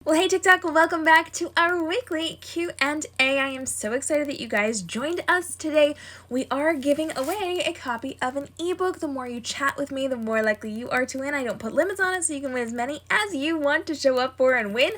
Well, hey TikTok, welcome back to our weekly Q&A. I am so excited that you guys joined us today. We are giving away a copy of an ebook. The more you chat with me, the more likely you are to win. I don't put limits on it, so you can win as many as you want to show up for and win.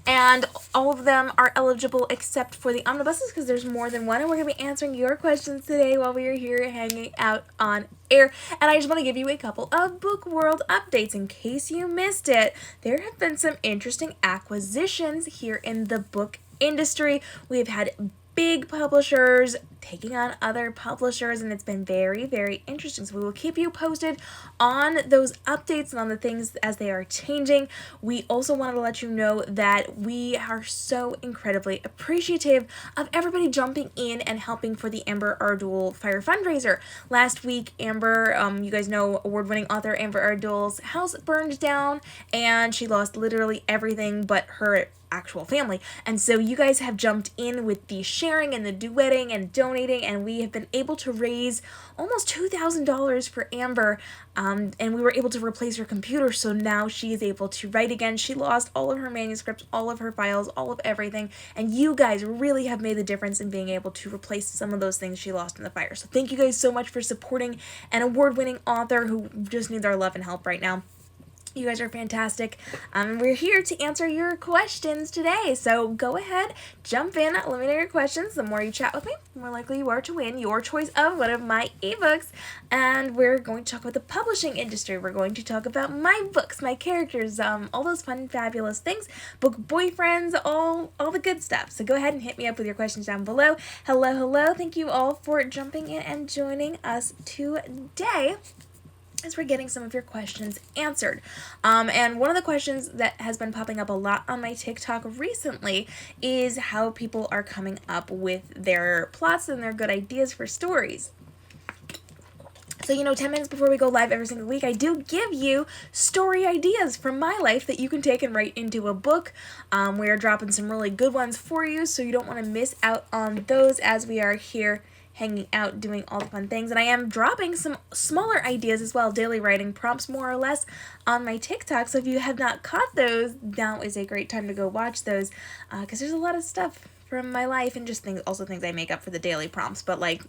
And all of them are eligible except for the omnibuses because there's more than one. And we're going to be answering your questions today while we are here hanging out on air. And I just want to give you a couple of book world updates in case you missed it. There have been some interesting acquisitions here in the book industry. We've had big publishers taking on other publishers, and it's been very, very interesting. So we will keep you posted on those updates and on the things as they are changing. We also wanted to let you know that we are so incredibly appreciative of everybody jumping in and helping for the Amber Ardul Fire fundraiser. Last week, Amber, you guys know award-winning author Amber Ardul's house burned down, and she lost literally everything but her actual family. And so you guys have jumped in with the sharing and the duetting and donating, and we have been able to raise almost $2,000 for Amber, and we were able to replace her computer, so now she is able to write again. She lost all of her manuscripts, all of her files, all of everything, and you guys really have made the difference in being able to replace some of those things she lost in the fire. So thank you guys so much for supporting an award-winning author who just needs our love and help right now. You guys are fantastic. We're here to answer your questions today. So go ahead, jump in, let me know your questions. The more you chat with me, the more likely you are to win your choice of one of my ebooks. And we're going to talk about the publishing industry. We're going to talk about my books, my characters, all those fun, fabulous things, book boyfriends, all the good stuff. So go ahead and hit me up with your questions down below. Hello, hello. Thank you all for jumping in and joining us today as we're getting some of your questions answered. And one of the questions that has been popping up a lot on my TikTok recently is how people are coming up with their plots and their good ideas for stories. So, 10 minutes before we go live every single week, I do give you story ideas from my life that you can take and write into a book. We are dropping some really good ones for you, so you don't want to miss out on those as we are here hanging out, doing all the fun things. And I am dropping some smaller ideas as well, daily writing prompts more or less, on my TikTok. So if you have not caught those, now is a great time to go watch those, because there's a lot of stuff from my life and just things I make up for the daily prompts. But like,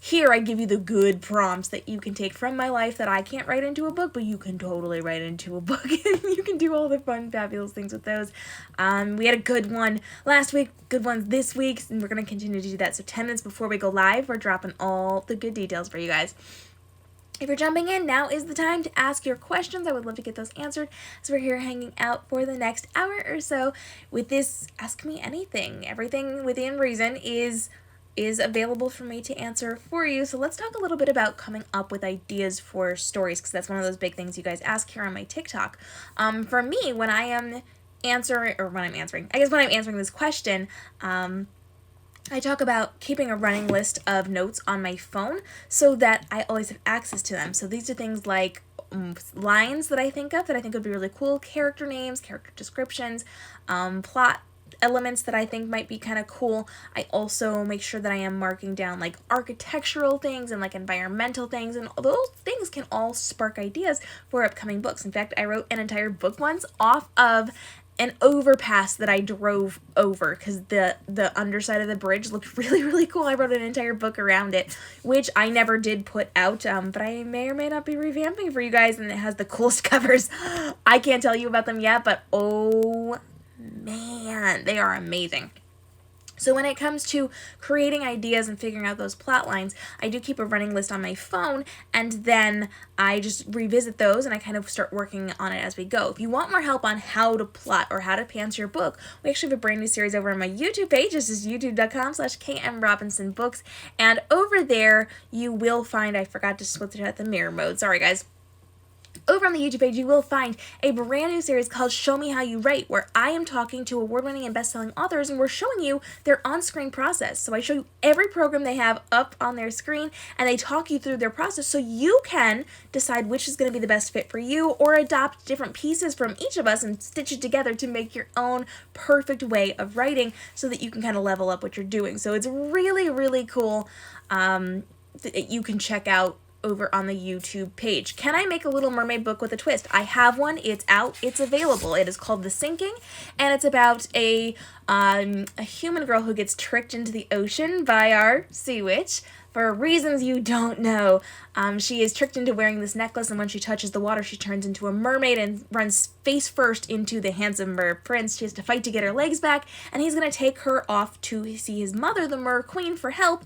here I give you the good prompts that you can take from my life that I can't write into a book, but you can totally write into a book, and you can do all the fun, fabulous things with those. We had a good one last week, good ones this week, and we're going to continue to do that. So 10 minutes before we go live, we're dropping all the good details for you guys. If you're jumping in, now is the time to ask your questions. I would love to get those answered, as we're here hanging out for the next hour or so with this Ask Me Anything. Everything within reason is available for me to answer for you. So let's talk a little bit about coming up with ideas for stories, because that's one of those big things you guys ask here on my TikTok. For me, when I'm answering this question, I talk about keeping a running list of notes on my phone so that I always have access to them. So these are things like lines that I think would be really cool, character names, character descriptions, plot elements that I think might be kind of cool. I also make sure that I am marking down like architectural things and like environmental things, and those things can all spark ideas for upcoming books. In fact, I wrote an entire book once off of an overpass that I drove over because the underside of the bridge looked really, really cool. I wrote an entire book around it, which I never did put out, but I may or may not be revamping for you guys, and it has the coolest covers. I can't tell you about them yet, but oh man, they are amazing. So when it comes to creating ideas and figuring out those plot lines, I do keep a running list on my phone, and then I just revisit those and I kind of start working on it as we go. If you want more help on how to plot or how to pants your book, we actually have a brand new series over on my YouTube page. This is youtube.com/KMRobinsonBooks, and over there you will find, I forgot to switch it at the mirror mode, sorry guys. Over on the YouTube page, you will find a brand new series called Show Me How You Write, where I am talking to award-winning and best-selling authors, and we're showing you their on-screen process. So I show you every program they have up on their screen, and they talk you through their process so you can decide which is going to be the best fit for you, or adopt different pieces from each of us and stitch it together to make your own perfect way of writing so that you can kind of level up what you're doing. So it's really, really cool. You can check out over on the YouTube page. Can I make a Little Mermaid book with a twist? I have one. It's out. It's available. It is called The Sinking, and it's about a human girl who gets tricked into the ocean by our sea witch. For reasons you don't know, she is tricked into wearing this necklace, and when she touches the water, she turns into a mermaid and runs face first into the handsome mer prince. She has to fight to get her legs back, and he's going to take her off to see his mother, the mer queen, for help.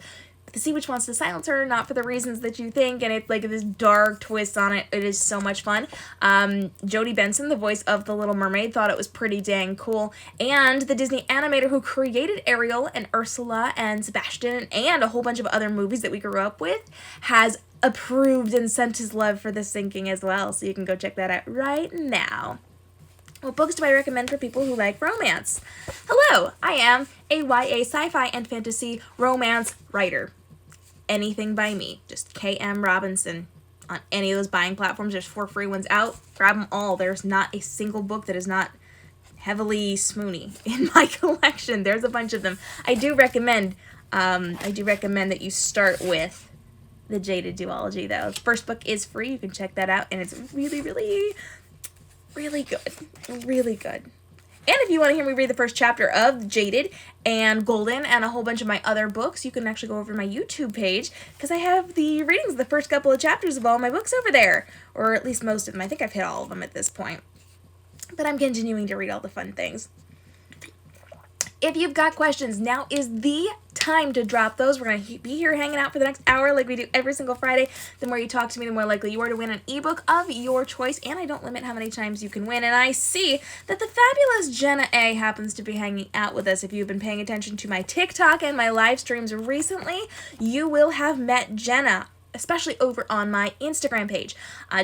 The sea witch wants to silence her, not for the reasons that you think, and it's like this dark twist on it. It is so much fun. Jodie Benson, the voice of The Little Mermaid, thought it was pretty dang cool, and the Disney animator who created Ariel and Ursula and Sebastian and a whole bunch of other movies that we grew up with has approved and sent his love for The Sinking as well, so you can go check that out right now. What books do I recommend for people who like romance? Hello, I am a YA sci-fi and fantasy romance writer. Anything by me, just KM Robinson on any of those buying platforms. There's 4 free ones out. Grab them all. There's not a single book that is not heavily swoony in my collection. There's a bunch of them. I do recommend that you start with the Jaded Duology, though. The first book is free. You can check that out, and it's really, really, really good. Really good. And if you want to hear me read the first chapter of Jaded and Golden and a whole bunch of my other books, you can actually go over to my YouTube page, because I have the readings of the first couple of chapters of all my books over there. Or at least most of them. I think I've hit all of them at this point. But I'm continuing to read all the fun things. If you've got questions, now is the time to drop those. We're going to be here hanging out for the next hour like we do every single Friday. The more you talk to me, the more likely you are to win an ebook of your choice, and I don't limit how many times you can win. And I see that the fabulous Jenna A happens to be hanging out with us. If you've been paying attention to my TikTok and my live streams recently, you will have met Jenna, especially over on my Instagram page.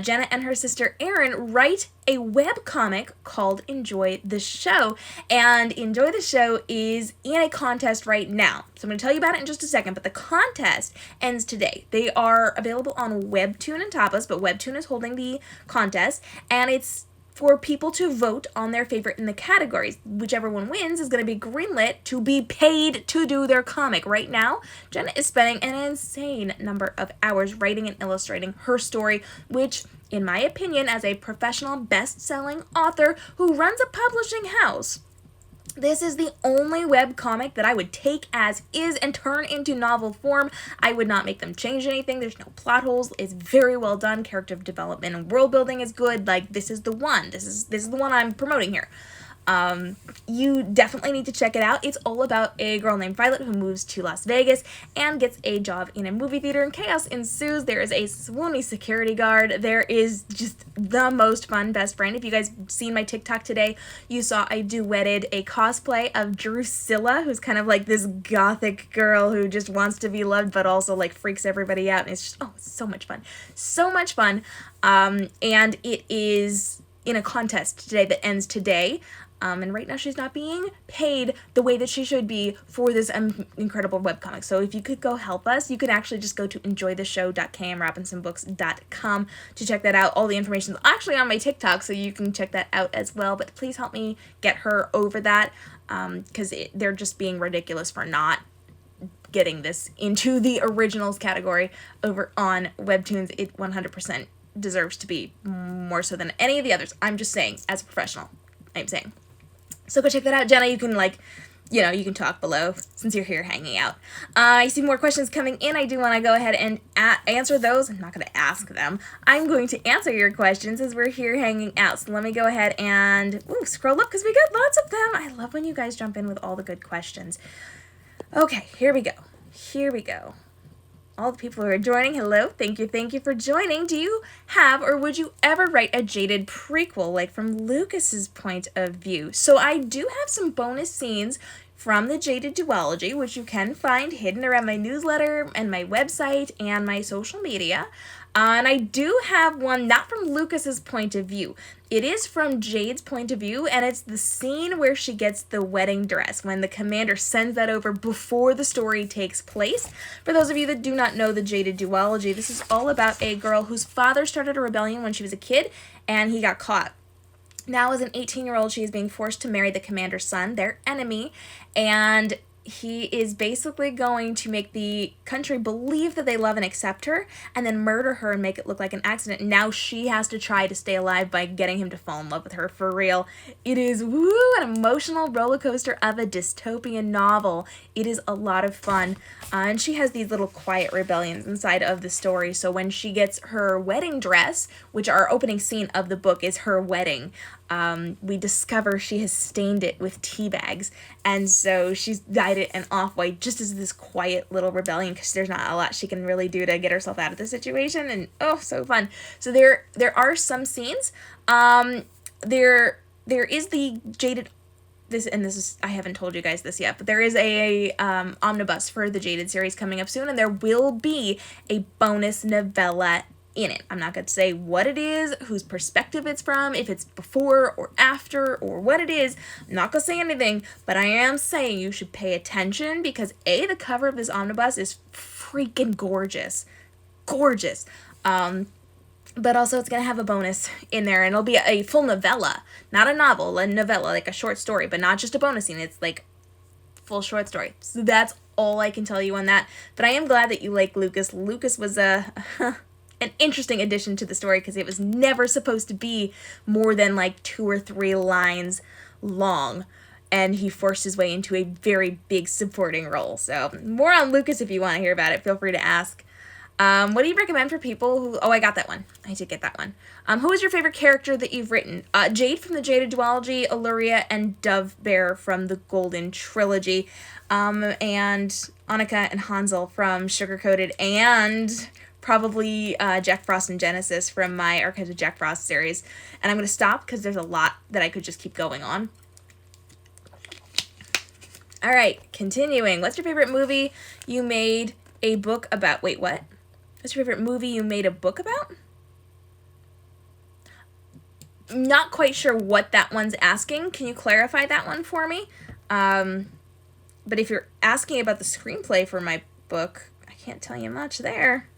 Jenna and her sister Erin write a webcomic called Enjoy the Show, and Enjoy the Show is in a contest right now. So I'm going to tell you about it in just a second, but the contest ends today. They are available on Webtoon and Tapas, but Webtoon is holding the contest, and it's for people to vote on their favorite in the categories. Whichever one wins is going to be greenlit to be paid to do their comic. Right now, Jenna is spending an insane number of hours writing and illustrating her story, which, in my opinion, as a professional best-selling author who runs a publishing house, this is the only webcomic that I would take as is and turn into novel form. I would not make them change anything. There's no plot holes. It's very well done. Character development and world building is good. Like, this is the one. This is the one I'm promoting here. You definitely need to check it out. It's all about a girl named Violet who moves to Las Vegas and gets a job in a movie theater, and chaos ensues. There is a swoony security guard. There is just the most fun best friend. If you guys seen my TikTok today, you saw I duetted a cosplay of Drusilla, who's kind of like this gothic girl who just wants to be loved but also like freaks everybody out, and it's just, oh, it's so much fun. So much fun. And it is in a contest today that ends today. And right now she's not being paid the way that she should be for this incredible webcomic. So if you could go help us, you could actually just go to enjoytheshow.kmrobinsonbooks.com to check that out. All the information is actually on my TikTok, so you can check that out as well. But please help me get her over that, because they're just being ridiculous for not getting this into the originals category over on Webtoons. It 100% deserves to be more so than any of the others. I'm just saying, as a professional, I'm saying. So go check that out. Jenna, you can you can talk below since you're here hanging out. I see more questions coming in. I do want to go ahead and answer those. I'm not going to ask them. I'm going to answer your questions as we're here hanging out. So let me go ahead and scroll up because we got lots of them. I love when you guys jump in with all the good questions. Okay, here we go. Here we go. All the people who are joining, hello, thank you for joining. Do you have, or would you ever write a Jaded prequel, like from Lucas's point of view? So I do have some bonus scenes from the Jaded duology, which you can find hidden around my newsletter and my website and my social media. And I do have one not from Lucas's point of view. It is from Jade's point of view, and it's the scene where she gets the wedding dress, when the commander sends that over before the story takes place. For those of you that do not know the Jaded duology, this is all about a girl whose father started a rebellion when she was a kid, and he got caught. Now, as an 18-year-old, she is being forced to marry the commander's son, their enemy, and he is basically going to make the country believe that they love and accept her, and then murder her and make it look like an accident. Now she has to try to stay alive by getting him to fall in love with her for real. It is, an emotional roller coaster of a dystopian novel. It is a lot of fun. And she has these little quiet rebellions inside of the story. So when she gets her wedding dress, which our opening scene of the book is her wedding, we discover she has stained it with tea bags, and so she's dyed it an off-white just as this quiet little rebellion, because there's not a lot she can really do to get herself out of the situation, and oh, so fun. So there are some scenes. There is the jaded, this is, I haven't told you guys this yet, but there is a omnibus for the Jaded series coming up soon, and there will be a bonus novella in it. I'm not going to say what it is, whose perspective it's from, if it's before or after, or what it is. I'm not going to say anything, but I am saying you should pay attention, because A, the cover of this omnibus is freaking gorgeous. Gorgeous. But also it's going to have a bonus in there, and it'll be a full novella. Not a novel, a novella, like a short story, but not just a bonus scene. It's like full short story. So that's all I can tell you on that. But I am glad that you like Lucas. Lucas was an interesting addition to the story, because it was never supposed to be more than like 2 or 3 lines long, and he forced his way into a very big supporting role. So more on Lucas if you want to hear about it. Feel free to ask. What do you recommend for people who... Oh, I got that one. I did get that one. Who is your favorite character that you've written? Jade from the Jaded Duology, Illyria, and Dovebear from the Golden Trilogy, and Annika and Hansel from Sugar Coated, and probably Jack Frost and Genesis from my Archives of Jack Frost series. And I'm going to stop because there's a lot that I could just keep going on. All right, continuing. What's your favorite movie you made a book about? Wait, what? What's your favorite movie you made a book about? Not quite sure what that one's asking. Can you clarify that one for me? But if you're asking about the screenplay for my book, I can't tell you much there.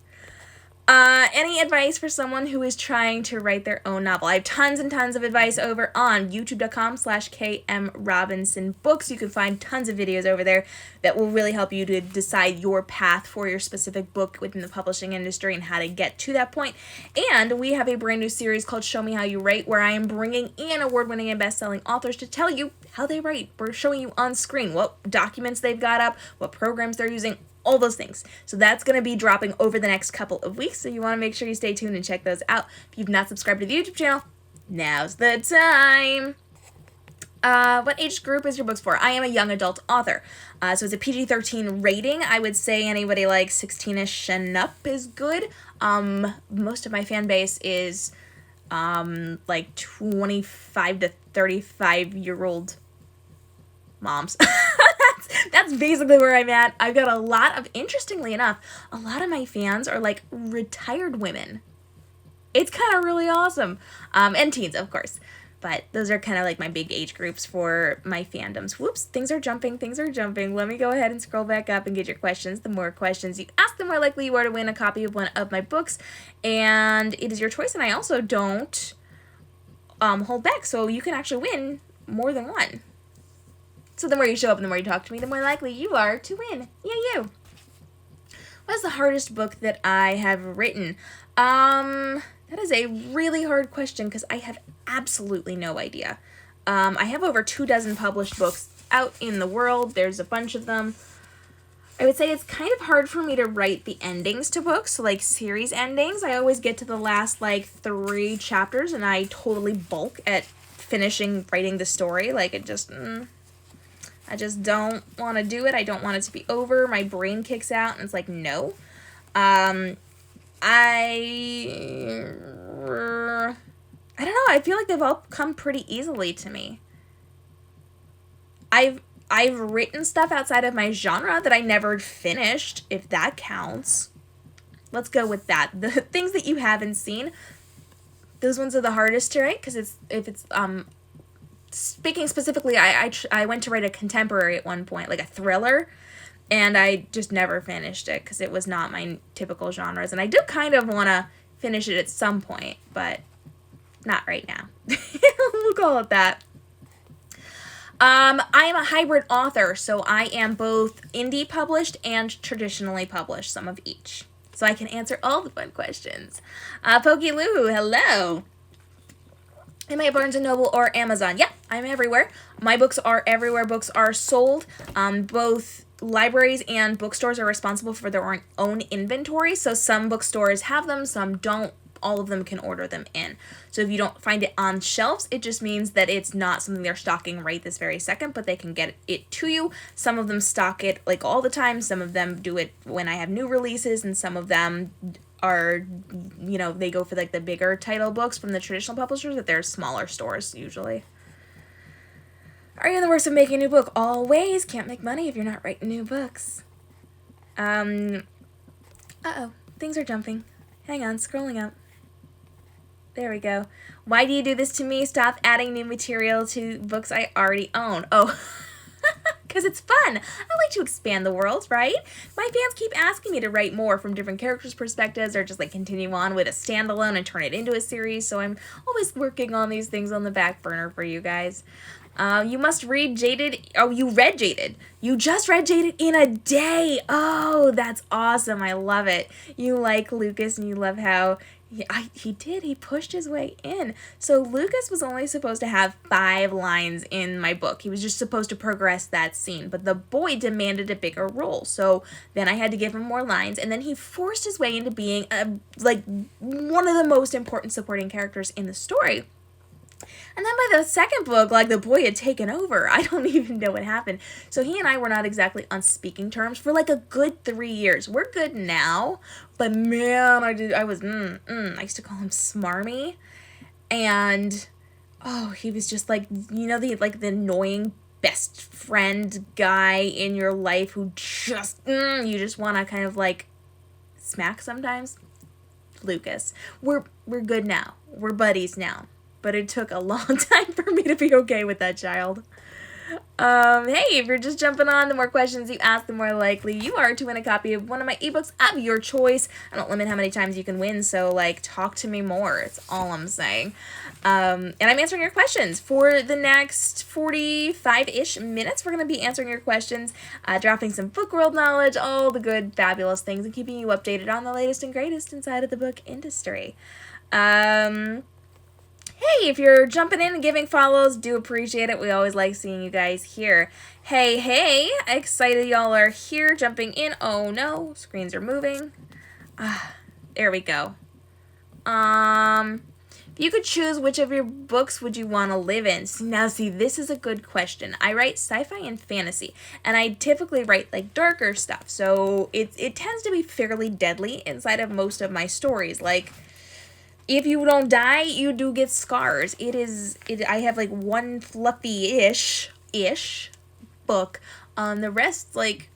Any advice for someone who is trying to write their own novel? I have tons and tons of advice over on youtube.com/KMRobinsonBooks. You can find tons of videos over there that will really help you to decide your path for your specific book within the publishing industry and how to get to that point. And we have a brand new series called Show Me How You Write, where I am bringing in award-winning and best-selling authors to tell you how they write. We're showing you on screen what documents they've got up, what programs they're using, all those things. So that's going to be dropping over the next couple of weeks, so you want to make sure you stay tuned and check those out. If you've not subscribed to the YouTube channel, now's the time. What age group is your books for? I am a young adult author. So it's a PG-13 rating. I would say anybody like 16-ish and up is good. Most of my fan base is like 25 to 35-year-old moms. That's basically where I'm at. I've got a lot of, interestingly enough, a lot of my fans are like retired women. It's kind of really awesome. And teens, of course. But those are kind of like my big age groups for my fandoms. Whoops, things are jumping. Let me go ahead and scroll back up and get your questions. The more questions you ask, the more likely you are to win a copy of one of my books. And it is your choice, and I also don't hold back, so you can actually win more than one. So the more you show up and the more you talk to me, the more likely you are to win. Yeah, you. What is the hardest book that I have written? That is a really hard question because I have absolutely no idea. I have over 24 published books out in the world. There's a bunch of them. I would say it's kind of hard for me to write the endings to books, so like series endings. I always get to the last like 3 chapters and I totally balk at finishing writing the story. Like it just... I just don't want to do it. I don't want it to be over. My brain kicks out and it's like, no. I don't know. I feel like they've all come pretty easily to me. I've written stuff outside of my genre that I never finished, if that counts. Let's go with that. The things that you haven't seen, those ones are the hardest to write because speaking specifically, I went to write a contemporary at one point, like a thriller, and I just never finished it because it was not my typical genres. And I do kind of want to finish it at some point, but not right now. We'll call it that. I am a hybrid author, so I am both indie published and traditionally published, some of each. So I can answer all the fun questions. Pokey Lou, hello. Am I at Barnes & Noble or Amazon? Yeah, I'm everywhere. My books are everywhere books are sold. Both libraries and bookstores are responsible for their own inventory. So some bookstores have them, some don't. All of them can order them in. So if you don't find it on shelves, it just means that it's not something they're stocking right this very second, but they can get it to you. Some of them stock it like all the time. Some of them do it when I have new releases, and some of them are, you know, they go for like the bigger title books from the traditional publishers, but they're smaller stores usually. Are you in the works of making a new book? Always. Can't make money if you're not writing new books. Uh-oh. Things are jumping. Hang on, scrolling up. There we go. Why do you do this to me? Stop adding new material to books I already own. Oh, because it's fun. I like to expand the world, right? My fans keep asking me to write more from different characters' perspectives, or just like continue on with a standalone and turn it into a series. So I'm always working on these things on the back burner for you guys. You must read Jaded. Oh, you read Jaded. You just read Jaded in a day. Oh, that's awesome. I love it. You like Lucas, and you love how he did. He pushed his way in. So Lucas was only supposed to have 5 lines in my book. He was just supposed to progress that scene. But the boy demanded a bigger role. So then I had to give him more lines. And then he forced his way into being like one of the most important supporting characters in the story. And then by the second book, like, the boy had taken over. I don't even know what happened. So he and I were not exactly on speaking terms for like a good 3 years. We're good now, but man, I used to call him Smarmy. And oh, he was just like, you know, the annoying best friend guy in your life who just, you just want to kind of like smack sometimes. Lucas. We're good now. We're buddies now. But it took a long time for me to be okay with that child. Hey, if you're just jumping on, the more questions you ask, the more likely you are to win a copy of one of my ebooks of your choice. I don't limit how many times you can win, so, like, talk to me more. It's all I'm saying. And I'm answering your questions. For the next 45-ish minutes, we're going to be answering your questions, dropping some book world knowledge, all the good, fabulous things, and keeping you updated on the latest and greatest inside of the book industry. Hey, if you're jumping in and giving follows, do appreciate it. We always like seeing you guys here. Hey, excited y'all are here, jumping in. Oh no, screens are moving. There we go. If you could choose, which of your books would you want to live in? Now, see, this is a good question. I write sci-fi and fantasy, and I typically write, like, darker stuff, so it tends to be fairly deadly inside of most of my stories. Like, if you don't die, you do get scars. I have, like, one fluffy-ish book. The rest, like,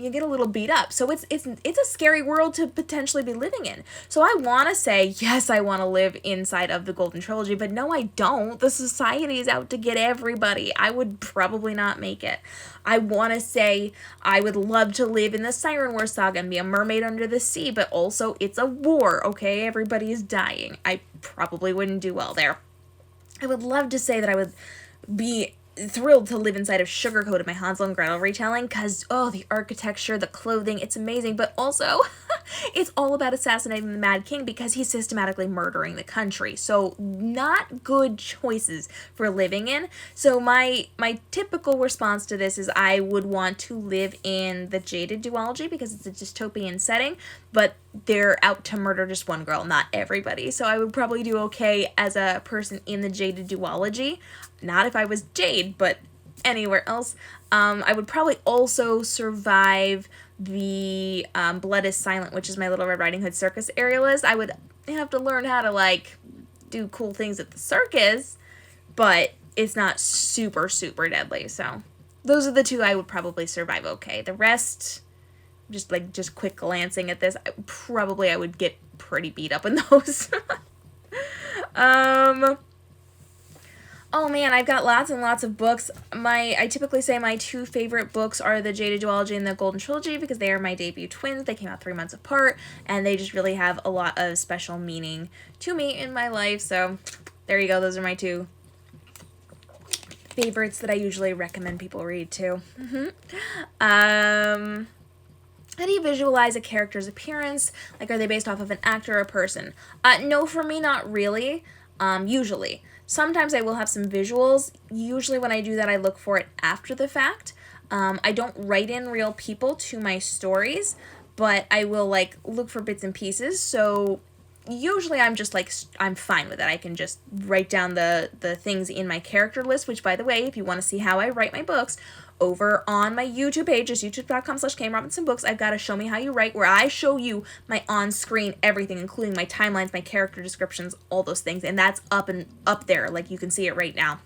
you get a little beat up. So it's a scary world to potentially be living in. So I want to say, yes, I want to live inside of the Golden Trilogy, but no, I don't. The society is out to get everybody. I would probably not make it. I want to say I would love to live in the Siren War saga and be a mermaid under the sea, but also it's a war, okay? Everybody is dying. I probably wouldn't do well there. I would love to say that I would be thrilled to live inside of Sugarcoat in my Hansel and Gretel retelling, because, oh, the architecture, the clothing, it's amazing, but also it's all about assassinating the Mad King because he's systematically murdering the country. So not good choices for living in. So my typical response to this is I would want to live in the Jaded duology because it's a dystopian setting, but they're out to murder just one girl, not everybody. So I would probably do okay as a person in the Jaded duology. Not if I was Jade, but anywhere else. I would probably also survive the Blood is Silent, which is my Little Red Riding Hood circus aerialist. I would have to learn how to, like, do cool things at the circus, but it's not super, super deadly. So those are the two I would probably survive okay. The rest, just quick glancing at this, I would get pretty beat up in those. Oh man, I've got lots and lots of books. I typically say my 2 favorite books are the Jaded duology and the Golden Trilogy because they are my debut twins. They came out 3 months apart, and they just really have a lot of special meaning to me in my life. So there you go. Those are my 2 favorites that I usually recommend people read too. How do you visualize a character's appearance? Like, are they based off of an actor or a person? No, for me, not really. Usually. Sometimes I will have some visuals. Usually when I do that, I look for it after the fact. I don't write in real people to my stories, but I will, like, look for bits and pieces. So usually I'm just, like, I'm fine with it. I can just write down the things in my character list, which, by the way, if you want to see how I write my books, over on my YouTube page, just youtube.com/KMRobinsonBooks, I've got a Show Me How You Write, where I show you my on-screen everything, including my timelines, my character descriptions, all those things, and that's up there, like you can see it right now.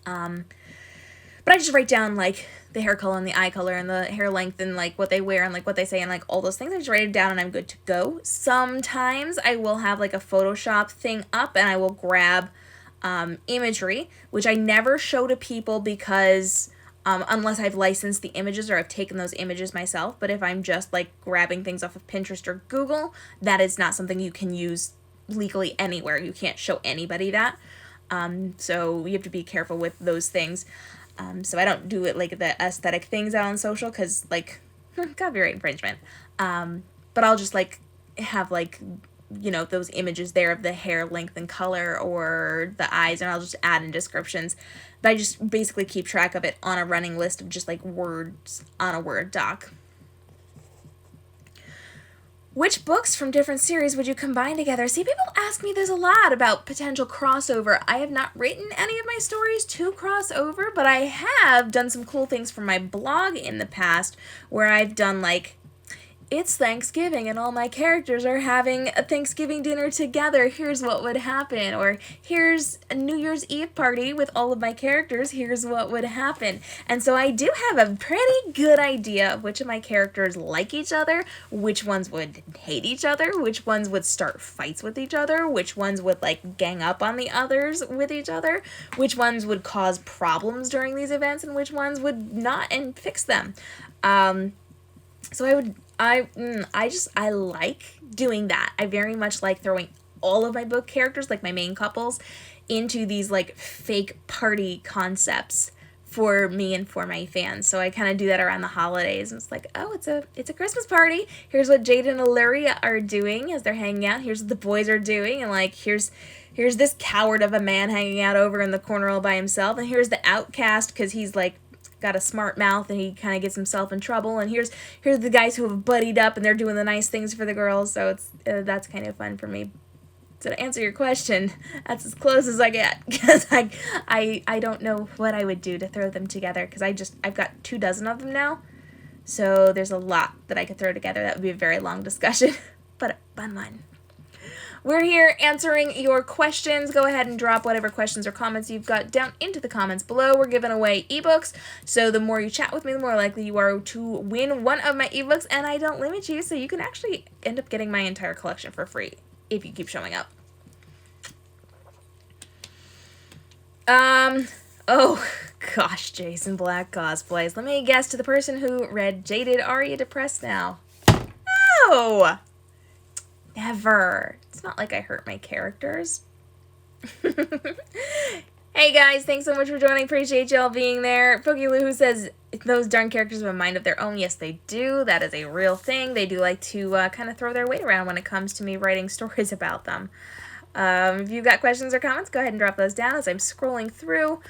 But I just write down, like, the hair color and the eye color and the hair length and, like, what they wear and, like, what they say and, like, all those things. I just write it down and I'm good to go. Sometimes I will have, like, a Photoshop thing up and I will grab imagery, which I never show to people because unless I've licensed the images or I've taken those images myself. But if I'm just, like, grabbing things off of Pinterest or Google, that is not something you can use legally anywhere. You can't show anybody that. So you have to be careful with those things. So I don't do it, like, the aesthetic things out on social because, like, copyright infringement. But I'll just, like, have, like, you know, those images there of the hair length and color or the eyes, and I'll just add in descriptions. But I just basically keep track of it on a running list of just, like, words on a Word doc. Which books from different series would you combine together? See, people ask me this a lot about potential crossover. I have not written any of my stories to cross over, but I have done some cool things for my blog in the past where I've done, like, it's Thanksgiving and all my characters are having a Thanksgiving dinner together. Here's what would happen. Or here's a New Year's Eve party with all of my characters. Here's what would happen. And so I do have a pretty good idea of which of my characters like each other, which ones would hate each other, which ones would start fights with each other, which ones would, like, gang up on the others with each other, which ones would cause problems during these events, and which ones would not and fix them. So I like doing that. I very much like throwing all of my book characters, like my main couples, into these, like, fake party concepts for me and for my fans. So I kind of do that around the holidays. And it's like, oh, it's a Christmas party. Here's what Jade and Illyria are doing as they're hanging out. Here's what the boys are doing. And, like, here's this coward of a man hanging out over in the corner all by himself. And here's the outcast because he's, like, got a smart mouth and he kind of gets himself in trouble. And here's the guys who have buddied up and they're doing the nice things for the girls. So it's that's kind of fun for me. So to answer your question, that's as close as I get because I don't know what I would do to throw them together because I've got 24 of them now. So there's a lot that I could throw together. That would be a very long discussion, but a fun one. We're here answering your questions. Go ahead and drop whatever questions or comments you've got down into the comments below. We're giving away ebooks, so the more you chat with me, the more likely you are to win one of my ebooks, and I don't limit you, so you can actually end up getting my entire collection for free if you keep showing up. Oh, gosh, Jason Black cosplays. Let me guess, to the person who read Jaded, are you depressed now? No! Never. It's not like I hurt my characters. Hey guys, thanks so much for joining. Appreciate y'all being there. Pokey who says, those darn characters have a mind of their own. Yes, they do. That is a real thing. They do like to kind of throw their weight around when it comes to me writing stories about them. If you've got questions or comments, go ahead and drop those down as I'm scrolling through.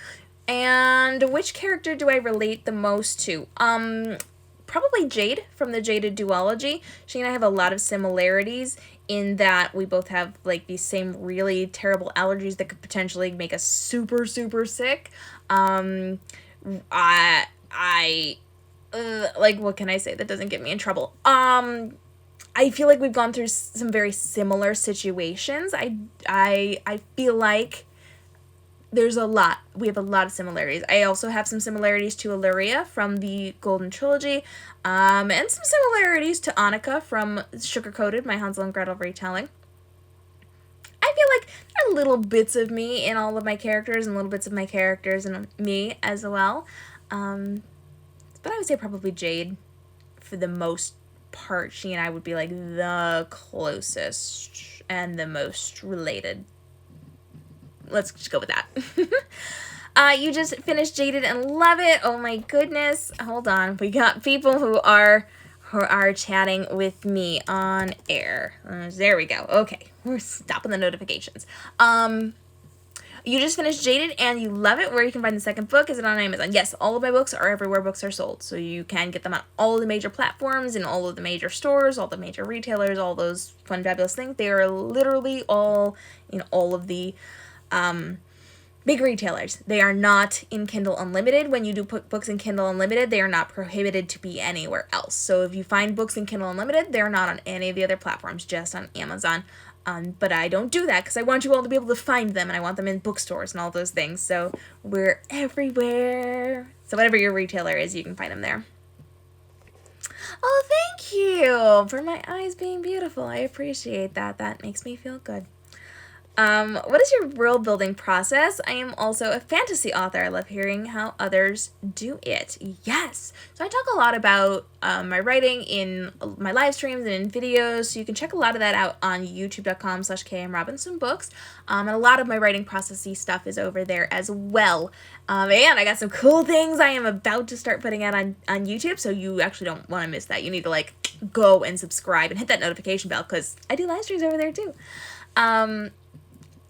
And which character do I relate the most to? Probably Jade from the Jaded duology. She and I have a lot of similarities in that we both have, like, these same really terrible allergies that could potentially make us super, super sick. Like, what can I say that doesn't get me in trouble? I feel like we've gone through some very similar situations. I feel like we have a lot of similarities. I also have some similarities to Illyria from the Golden Trilogy, and some similarities to Annika from Sugar Coated, my Hansel and Gretel retelling. I feel like there are little bits of me in all of my characters, and little bits of my characters in me as well. But I would say probably Jade for the most part. She and I would be, like, the closest and the most related. Let's just go with that. You just finished Jaded and Love It. Oh my goodness. Hold on. We got people who are chatting with me on air. There we go. Okay. We're stopping the notifications. You just finished Jaded and you love it. Where you can find the second book? Is it on Amazon? Yes, all of my books are everywhere books are sold. So you can get them on all the major platforms and all of the major stores, all the major retailers, all those fun, fabulous things. They are literally all in all of the big retailers. They are not in Kindle Unlimited. When you do put books in Kindle Unlimited, they are not prohibited to be anywhere else. So if you find books in Kindle Unlimited, they're not on any of the other platforms, just on Amazon. But I don't do that because I want you all to be able to find them, and I want them in bookstores and all those things. So we're everywhere. So whatever your retailer is, you can find them there. Oh, thank you for my eyes being beautiful. I appreciate that. That makes me feel good. What is your world building process? I am also a fantasy author. I love hearing how others do it. Yes. So I talk a lot about my writing in my live streams and in videos. So you can check a lot of that out on youtube.com/KMRobinsonBooks. And a lot of my writing processy stuff is over there as well. And I got some cool things I am about to start putting out on YouTube. So you actually don't want to miss that. You need to like go and subscribe and hit that notification bell because I do live streams over there too.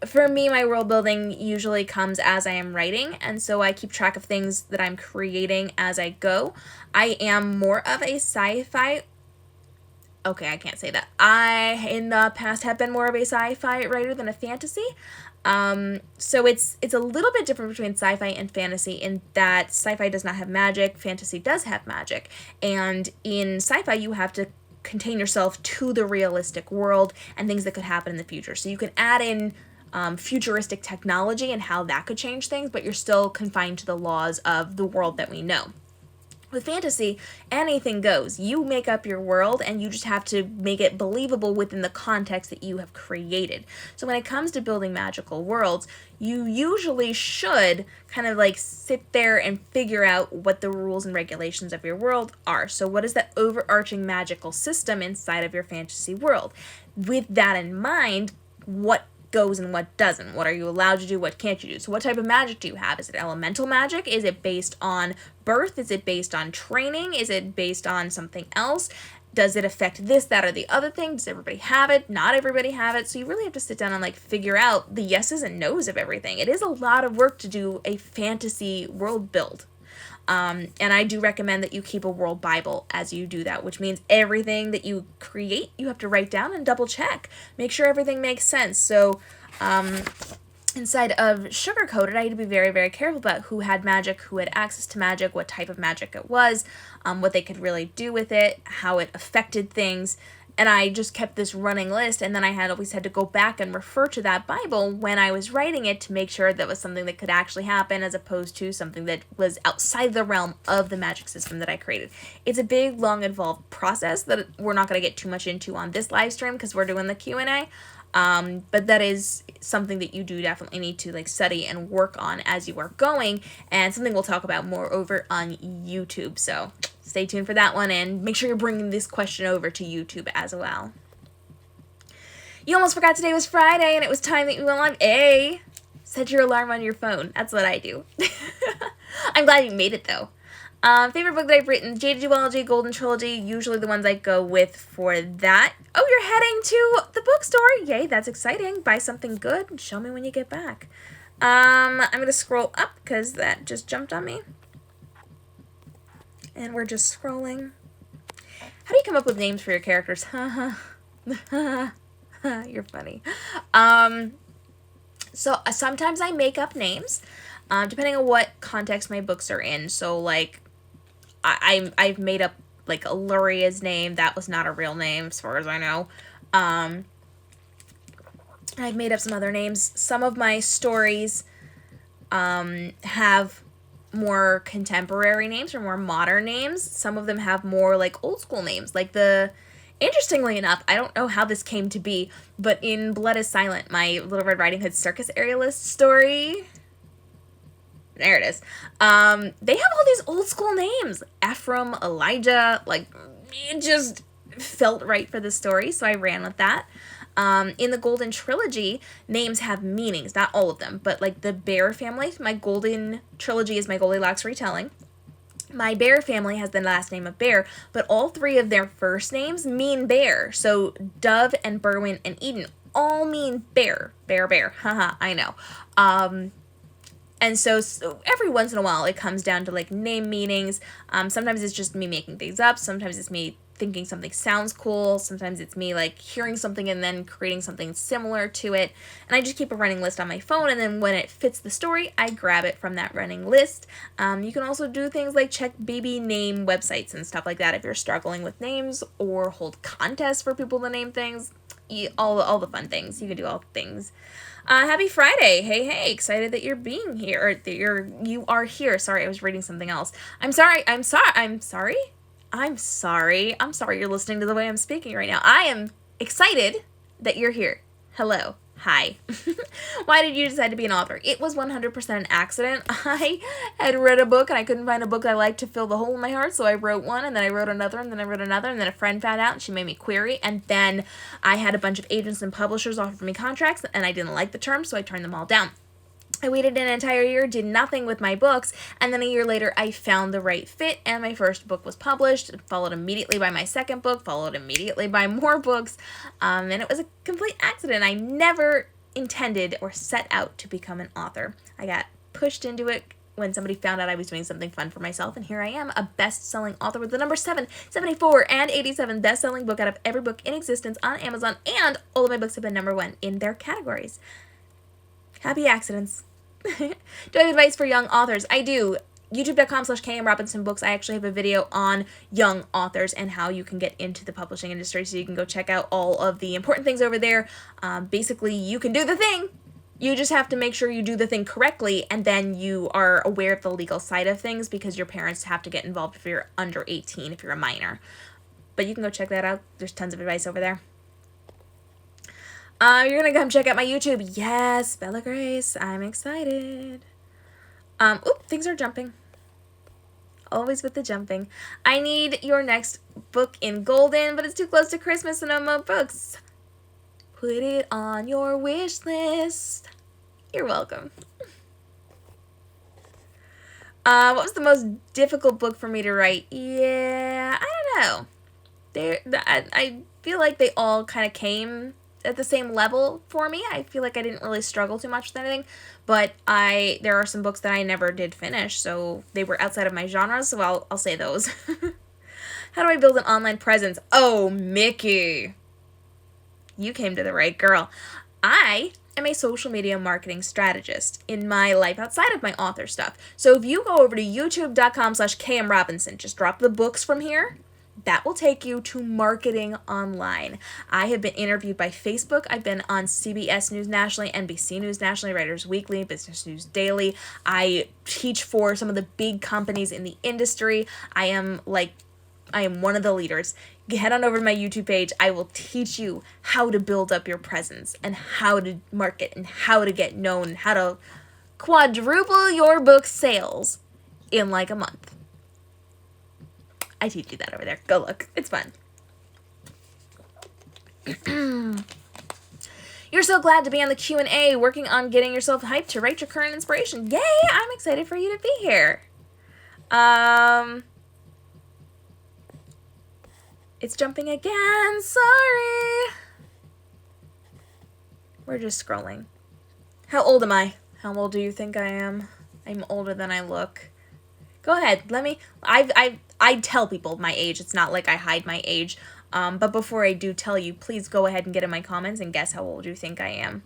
For me, my world building usually comes as I am writing, and so I keep track of things that I'm creating as I go. I am more of a sci-fi... Okay, I can't say that. I, in the past, have been more of a sci-fi writer than a fantasy. So it's a little bit different between sci-fi and fantasy in that sci-fi does not have magic, fantasy does have magic. And in sci-fi, you have to contain yourself to the realistic world and things that could happen in the future. So you can add in futuristic technology and how that could change things, but you're still confined to the laws of the world that we know. With fantasy, anything goes. You make up your world and you just have to make it believable within the context that you have created. So when it comes to building magical worlds, you usually should kind of like sit there and figure out what the rules and regulations of your world are. So what is that overarching magical system inside of your fantasy world? With that in mind, what goes and what doesn't? What are you allowed to do? What can't you do? So what type of magic do you have? Is it elemental magic? Is it based on birth? Is it based on training? Is it based on something else? Does it affect this, that, or the other thing? Does everybody have it? Not everybody have it. So you really have to sit down and like figure out the yeses and nos of everything. It is a lot of work to do a fantasy world build. And I do recommend that you keep a world Bible as you do that, which means everything that you create, you have to write down and double check. Make sure everything makes sense. So, inside of Sugar Coated, I had to be very, very careful about who had magic, who had access to magic, what type of magic it was, what they could really do with it, how it affected things. And I just kept this running list, and then I always had to go back and refer to that Bible when I was writing it to make sure that was something that could actually happen as opposed to something that was outside the realm of the magic system that I created. It's a big, long, involved process that we're not going to get too much into on this live stream because we're doing the Q&A. But that is something that you do definitely need to like study and work on as you are going, and something we'll talk about more over on YouTube. So stay tuned for that one, and make sure you're bringing this question over to YouTube as well. You almost forgot today was Friday and it was time that you went live. A, set your alarm on your phone. That's what I do. I'm glad you made it though. Favorite book that I've written, Jade Duology, Golden Trilogy, usually the ones I go with for that. Oh, you're heading to the bookstore. Yay, that's exciting. Buy something good. Show me when you get back. I'm going to scroll up because that just jumped on me. And we're just scrolling. How do you come up with names for your characters? You're funny. So sometimes I make up names, depending on what context my books are in. So like, I've made up like Alluria's name. That was not a real name as far as I know. I've made up some other names. Some of my stories have more contemporary names or more modern names. Some of them have more like old school names. Like interestingly enough, I don't know how this came to be, but in Blood is Silent, my Little Red Riding Hood circus aerialist story, there it is. They have all these old school names. Ephraim, Elijah, like, it just felt right for the story, so I ran with that. In the Golden Trilogy, names have meanings. Not all of them, but like the Bear family, my Golden Trilogy is my Goldilocks retelling. My Bear family has the last name of Bear, but all three of their first names mean bear. So Dove and Berwin and Eden all mean bear. Bear, bear. Haha, I know. And so every once in a while it comes down to like name meanings. Sometimes it's just me making things up. Sometimes it's me thinking something sounds cool. Sometimes it's me like hearing something and then creating something similar to it. And I just keep a running list on my phone, and then when it fits the story, I grab it from that running list. You can also do things like check baby name websites and stuff like that if you're struggling with names, or hold contests for people to name things. All the fun things. You can do all the things. Happy Friday. Hey, excited that you're being here, or that you are here. Sorry, I was reading something else. I'm sorry you're listening to the way I'm speaking right now. I am excited that you're here. Hello. Hi. Why did you decide to be an author? It was 100% an accident. I had read a book and I couldn't find a book I liked to fill the hole in my heart, so I wrote one, and then I wrote another, and then I wrote another, and then a friend found out and she made me query, and then I had a bunch of agents and publishers offer me contracts, and I didn't like the terms, so I turned them all down. I waited an entire year, did nothing with my books, and then a year later I found the right fit, and my first book was published, followed immediately by my second book, followed immediately by more books, and it was a complete accident. I never intended or set out to become an author. I got pushed into it when somebody found out I was doing something fun for myself, and here I am, a best-selling author with the number 7, 74, and 87 best-selling book out of every book in existence on Amazon, and all of my books have been number 1 in their categories. Happy accidents. Do I have advice for young authors? I do. YouTube.com/KMRobinsonBooks. I actually have a video on young authors and how you can get into the publishing industry, so you can go check out all of the important things over there. Basically, you can do the thing. You just have to make sure you do the thing correctly, and then you are aware of the legal side of things, because your parents have to get involved if you're under 18, if you're a minor. But you can go check that out. There's tons of advice over there. You're gonna come check out my YouTube. Yes, Bella Grace. I'm excited. Things are jumping. Always with the jumping. I need your next book in Golden, but it's too close to Christmas and no more books. Put it on your wish list. You're welcome. What was the most difficult book for me to write? Yeah, I don't know. I feel like they all kind of came at the same level for me. I feel like I didn't really struggle too much with anything, but there are some books that I never did finish, so they were outside of my genre, so I'll say those. How do I build an online presence? Oh, Mickey. You came to the right girl. I am a social media marketing strategist in my life outside of my author stuff. So if you go over to youtube.com/KMRobinson, just drop the books from here, that will take you to marketing online. I have been interviewed by Facebook. I've been on CBS News Nationally, NBC News Nationally, Writers Weekly, Business News Daily. I teach for some of the big companies in the industry. I am one of the leaders. Head on over to my YouTube page. I will teach you how to build up your presence and how to market and how to get known and how to quadruple your book sales in like a month. I teach you that over there. Go look. It's fun. You're so glad to be on the Q&A, working on getting yourself hyped to write your current inspiration. Yay! I'm excited for you to be here. It's jumping again. Sorry. We're just scrolling. How old am I? How old do you think I am? I'm older than I look. Go ahead. Let me... I tell people my age. It's not like I hide my age. But before I do tell you, please go ahead and get in my comments and guess how old you think I am.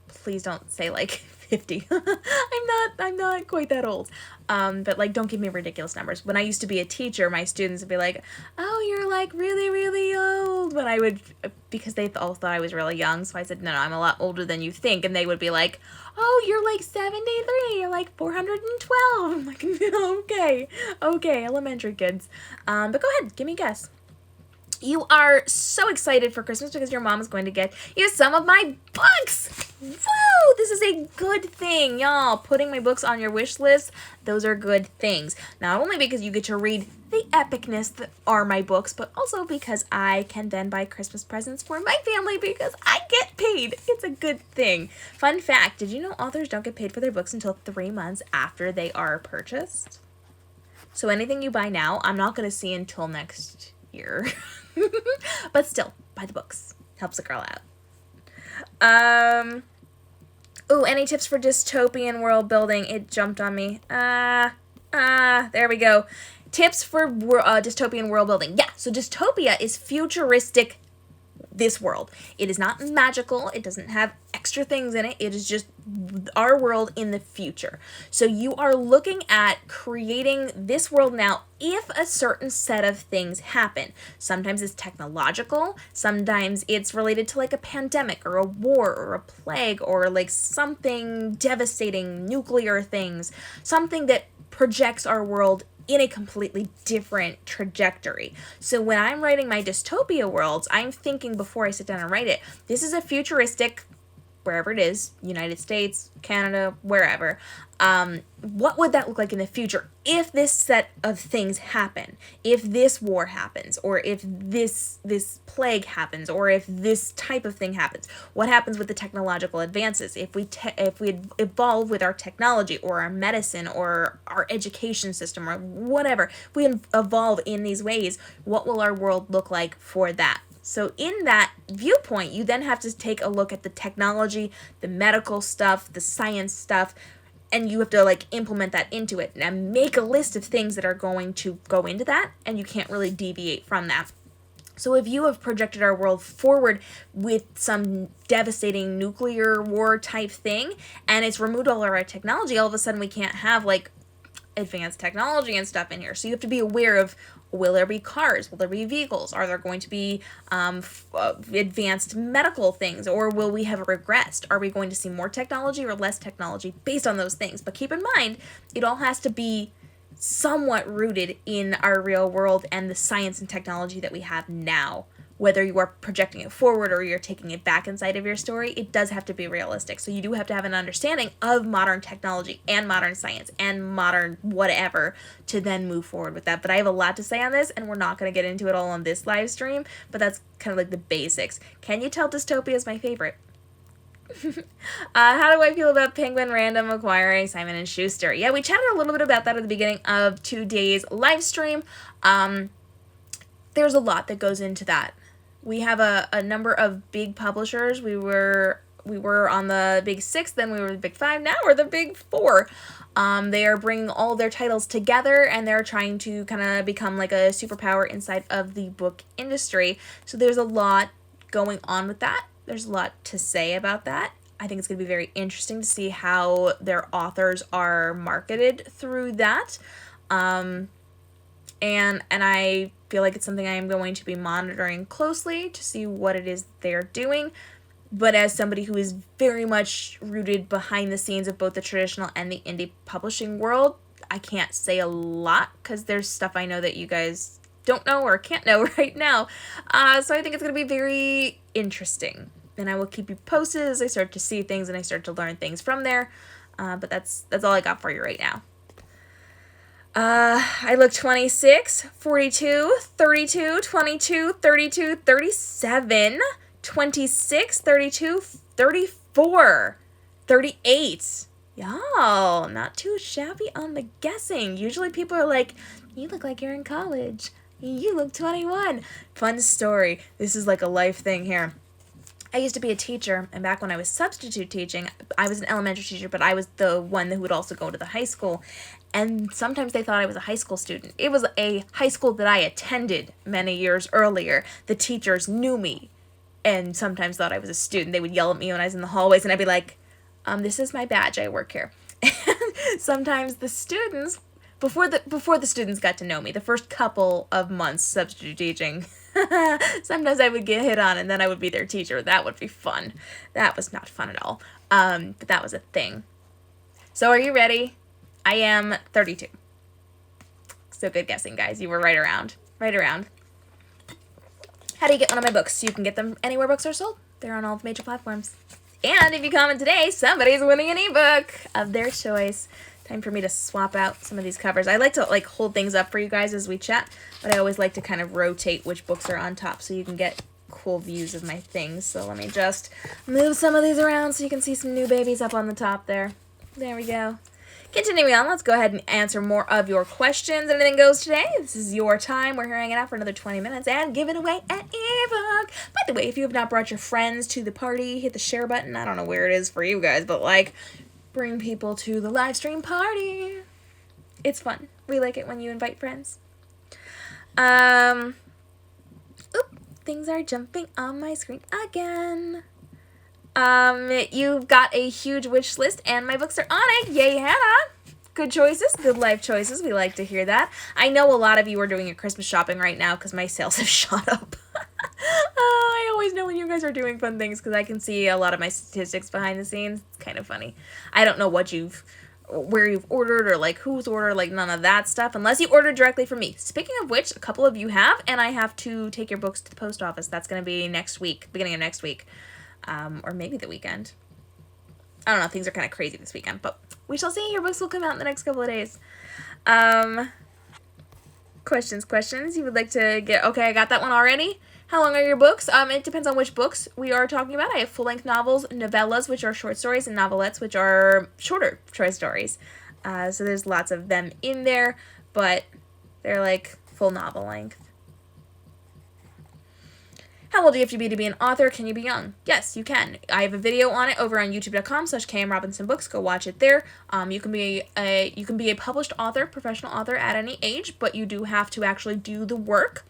Please don't say like 50. I'm not quite that old. But like, don't give me ridiculous numbers. When I used to be a teacher, my students would be like, "Oh, you're like really, really old." When I would, because they all thought I was really young. So I said, "No, I'm a lot older than you think." And they would be like, "Oh, you're like 73. You're like 412. I'm like, okay, elementary kids. But go ahead, give me a guess. You are so excited for Christmas because your mom is going to get you some of my books. Woo! This is a good thing, y'all. Putting my books on your wish list, those are good things. Not only because you get to read the epicness that are my books, but also because I can then buy Christmas presents for my family because I get paid. It's a good thing. Fun fact, did you know authors don't get paid for their books until 3 months after they are purchased? So anything you buy now, I'm not going to see until next year. But still, buy the books. Helps a girl out. Oh, any tips for dystopian world building? It jumped on me. There we go. Tips for dystopian world building. Yeah, so dystopia is futuristic this world. It is not magical. It doesn't have extra things in it. It is just our world in the future. So you are looking at creating this world now if a certain set of things happen. Sometimes it's technological. Sometimes it's related to like a pandemic or a war or a plague or like something devastating, nuclear things, something that projects our world in a completely different trajectory. So when I'm writing my dystopia worlds, I'm thinking before I sit down and write it, this is a futuristic, wherever it is, United States, Canada, wherever, what would that look like in the future if this set of things happen, if this war happens, or if this plague happens, or if this type of thing happens? What happens with the technological advances? If we evolve with our technology or our medicine or our education system or whatever, if we evolve in these ways, what will our world look like for that? So in that viewpoint, you then have to take a look at the technology, the medical stuff, the science stuff, and you have to like implement that into it and make a list of things that are going to go into that, and you can't really deviate from that. So if you have projected our world forward with some devastating nuclear war type thing, and it's removed all of our technology, all of a sudden we can't have like advanced technology and stuff in here. So you have to be aware of, will there be cars? Will there be vehicles? Are there going to be advanced medical things? Or will we have regressed? Are we going to see more technology or less technology based on those things? But keep in mind, it all has to be somewhat rooted in our real world and the science and technology that we have now. Whether you are projecting it forward or you're taking it back inside of your story, it does have to be realistic. So you do have to have an understanding of modern technology and modern science and modern whatever to then move forward with that. But I have a lot to say on this, and we're not going to get into it all on this live stream, but that's kind of like the basics. Can you tell dystopia is my favorite? How do I feel about Penguin Random acquiring Simon & Schuster? Yeah, we chatted a little bit about that at the beginning of today's live stream. There's a lot that goes into that. We have a number of big publishers. We were on the big 6, then we were the big 5, now we're the big 4. They are bringing all their titles together, and they're trying to kind of become like a superpower inside of the book industry. So there's a lot going on with that. There's a lot to say about that. I think it's going to be very interesting to see how their authors are marketed through that. And I feel like it's something I am going to be monitoring closely to see what it is they're doing. But as somebody who is very much rooted behind the scenes of both the traditional and the indie publishing world, I can't say a lot because there's stuff I know that you guys don't know or can't know right now. So I think it's going to be very interesting. And I will keep you posted as I start to see things and I start to learn things from there. But that's all I got for you right now. I look 26, 42, 32, 22, 32, 37, 26, 32, 34, 38. Y'all, not too shabby on the guessing. Usually people are like, you look like you're in college. You look 21. Fun story. This is like a life thing here. I used to be a teacher, and back when I was substitute teaching, I was an elementary teacher, but I was the one who would also go to the high school. And sometimes they thought I was a high school student. It was a high school that I attended many years earlier. The teachers knew me and sometimes thought I was a student. They would yell at me when I was in the hallways, and I'd be like, this is my badge, I work here. And sometimes the students, before the students got to know me, the first couple of months substitute teaching, sometimes I would get hit on and then I would be their teacher. That would be fun. That was not fun at all. But that was a thing. So are you ready? I am 32. So good guessing, guys. You were right around. Right around. How do you get one of my books? You can get them anywhere books are sold. They're on all the major platforms. And if you comment today, somebody's winning an ebook of their choice. Time for me to swap out some of these covers. I like to like hold things up for you guys as we chat, but I always like to kind of rotate which books are on top so you can get cool views of my things. So let me just move some of these around so you can see some new babies up on the top there. There we go. Continuing on, let's go ahead and answer more of your questions. Anything goes today. This is your time. We're here hanging out for another 20 minutes and giving away an ebook. By the way, if you have not brought your friends to the party, hit the share button. I don't know where it is for you guys, but like, bring people to the live stream party. It's fun. We like it when you invite friends. Oop, things are jumping on my screen again. You've got a huge wish list and my books are on it. Yay, Hannah. Good choices, good life choices. We like to hear that. I know a lot of you are doing your Christmas shopping right now because my sales have shot up. I always know when you guys are doing fun things because I can see a lot of my statistics behind the scenes. It's kind of funny. I don't know where you've ordered or like who's ordered, like none of that stuff unless you order directly from me. Speaking of which, a couple of you have, and I have to take your books to the post office. That's going to be next week, beginning of next week. Or maybe the weekend. I don't know, things are kind of crazy this weekend, but we shall see. Your books will come out in the next couple of days. Questions you would like to get? Okay, I got that one already. How long are your books? It depends on which books we are talking about. I have full-length novels, novellas, which are short stories, and novelettes, which are shorter short stories. So there's lots of them in there, but they're like full novel length. How old do you have to be an author? Can you be young? Yes, you can. I have a video on it over on youtube.com/KMRobinsonBooks. Go watch it there. You can be a published author, professional author at any age, but you do have to actually do the work.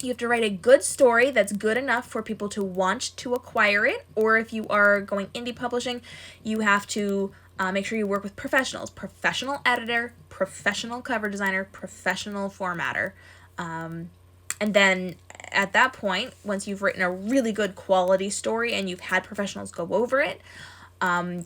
You have to write a good story that's good enough for people to want to acquire it, or if you are going indie publishing, you have to make sure you work with professionals, professional editor, professional cover designer, professional formatter. And then at that point, once you've written a really good quality story and you've had professionals go over it,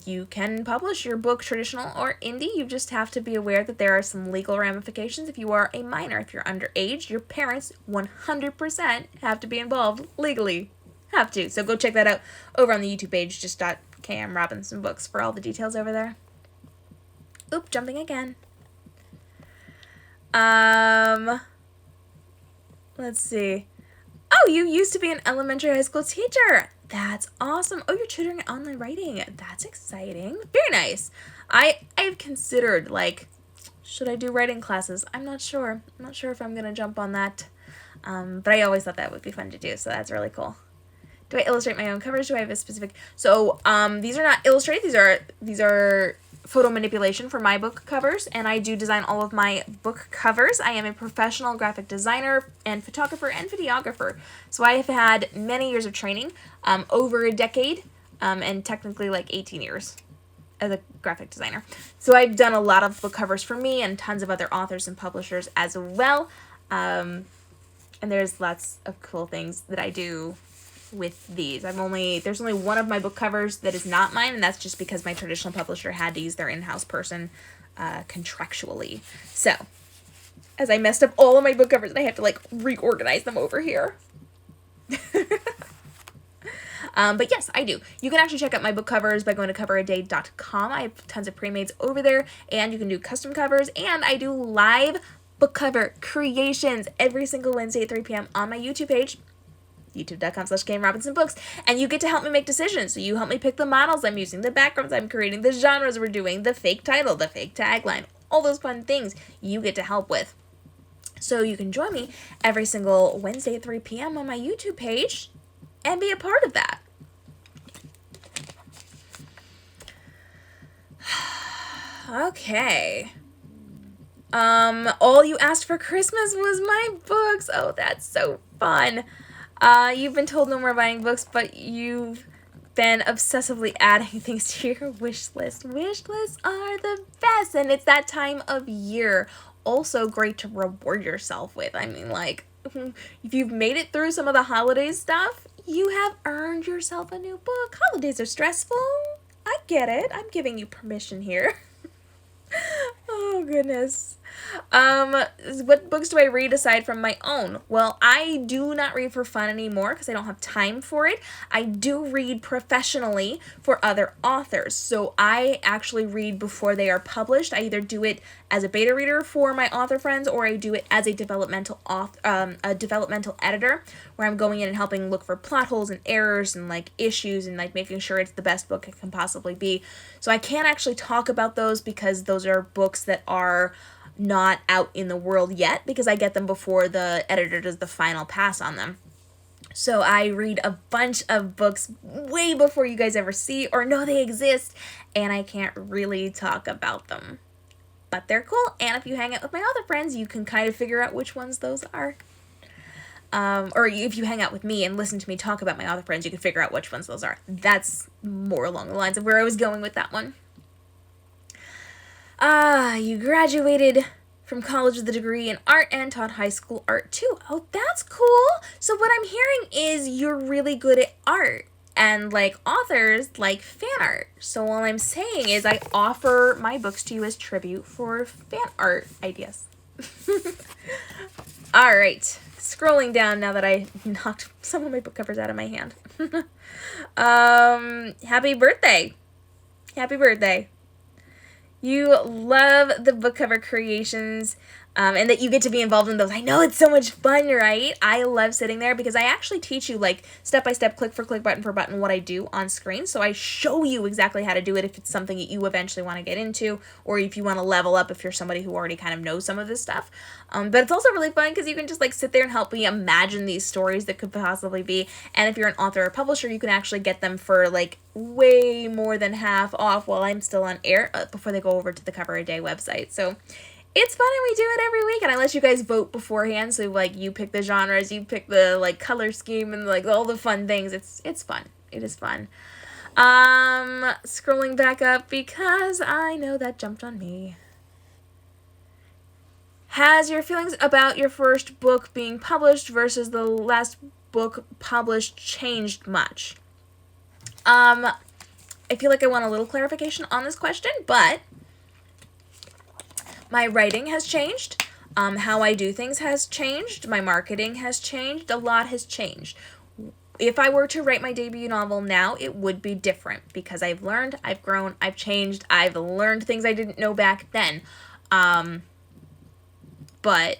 you can publish your book, traditional or indie. You just have to be aware that there are some legal ramifications. If you are a minor, if you're underage, your parents 100% have to be involved legally. Have to. So go check that out over on the YouTube page, just .KM Robinson Books for all the details over there. Oop, jumping again. Let's see. Oh, you used to be an elementary high school teacher. That's awesome. Oh, you're tutoring online writing. That's exciting. Very nice. I've considered, like, should I do writing classes? I'm not sure. I'm not sure if I'm going to jump on that. But I always thought that would be fun to do, so that's really cool. Do I illustrate my own covers? Do I have a specific... So, these are not illustrated. These are photo manipulation for my book covers, and I do design all of my book covers. I am a professional graphic designer and photographer and videographer. So I have had many years of training, over a decade, and technically like 18 years as a graphic designer. So I've done a lot of book covers for me and tons of other authors and publishers as well. And there's lots of cool things that I do with these. There's only one of my book covers that is not mine, and that's just because my traditional publisher had to use their in-house person contractually. So, as I messed up all of my book covers, and I have to like reorganize them over here. But yes, I do. You can actually check out my book covers by going to coveraday.com. I have tons of pre-mades over there, and you can do custom covers, and I do live book cover creations every single Wednesday at 3 p.m. on my YouTube page, youtube.com/KMRobinsonBooks, and you get to help me make decisions. So you help me pick the models I'm using, the backgrounds I'm creating, the genres we're doing, the fake title, the fake tagline, all those fun things you get to help with. So you can join me every single Wednesday at 3 p.m. on my YouTube page and be a part of that. Okay. All you asked for Christmas was my books. Oh, that's so fun. You've been told no more buying books, but you've been obsessively adding things to your wish list. Wish lists are the best, and it's that time of year. Also great to reward yourself with. I mean, like, if you've made it through some of the holiday stuff, you have earned yourself a new book. Holidays are stressful. I get it. I'm giving you permission here. Oh, goodness. What books do I read aside from my own? Well, I do not read for fun anymore because I don't have time for it. I do read professionally for other authors. So I actually read before they are published. I either do it as a beta reader for my author friends, or I do it as a developmental editor, where I'm going in and helping look for plot holes and errors and like issues and like making sure it's the best book it can possibly be. So I can't actually talk about those because those are books that are not out in the world yet, because I get them before the editor does the final pass on them. So I read a bunch of books way before you guys ever see or know they exist, and I can't really talk about them. But they're cool, and if you hang out with my other friends, you can kind of figure out which ones those are. Or if you hang out with me and listen to me talk about my other friends, you can figure out which ones those are. That's more along the lines of where I was going with that one. You graduated from college with a degree in art and taught high school art too. Oh, that's cool. So what I'm hearing is you're really good at art, and like authors like fan art. So all I'm saying is I offer my books to you as tribute for fan art ideas. All right, scrolling down now that I knocked some of my book covers out of my hand. Happy birthday. Happy birthday. You love the book cover creations, and that you get to be involved in those. I know it's so much fun, right? I love sitting there because I actually teach you like step-by-step, click for click, button for button, what I do on screen. So I show you exactly how to do it if it's something that you eventually want to get into, or if you want to level up if you're somebody who already kind of knows some of this stuff. But it's also really fun because you can just like sit there and help me imagine these stories that could possibly be. And if you're an author or publisher, you can actually get them for like way more than half off while I'm still on air before they go over to the Cover a Day website. So it's fun, and we do it every week, and I let you guys vote beforehand, so like you pick the genres, you pick the like color scheme, and like all the fun things. It's fun. It is fun. Scrolling back up because I know that jumped on me. Has your feelings about your first book being published versus the last book published changed much? I feel like I want a little clarification on this question, but my writing has changed. How I do things has changed. My marketing has changed. A lot has changed. If I were to write my debut novel now, it would be different because I've learned, I've grown, I've changed, I've learned things I didn't know back then. But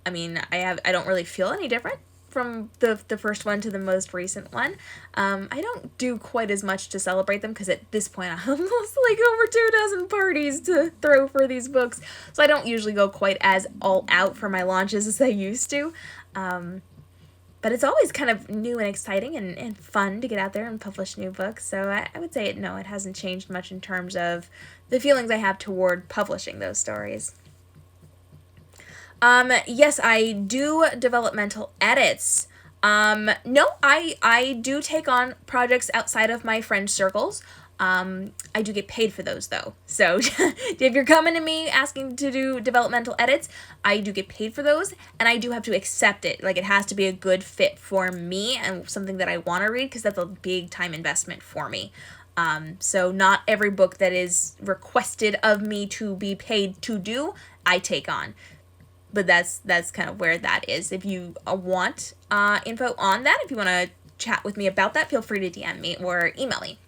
I mean, I don't really feel any different from the first one to the most recent one. I don't do quite as much to celebrate them because at this point I have almost like over 24 parties to throw for these books. So I don't usually go quite as all out for my launches as I used to. But it's always kind of new and exciting and fun to get out there and publish new books. So I would say no, it hasn't changed much in terms of the feelings I have toward publishing those stories. Yes, I do developmental edits. No, I do take on projects outside of my friend circles. I do get paid for those though. So if you're coming to me asking to do developmental edits, I do get paid for those, and I do have to accept it. Like, it has to be a good fit for me and something that I want to read, because that's a big time investment for me. So not every book that is requested of me to be paid to do, I take on. But that's kind of where that is. If you want info on that, if you want to chat with me about that, feel free to DM me or email me.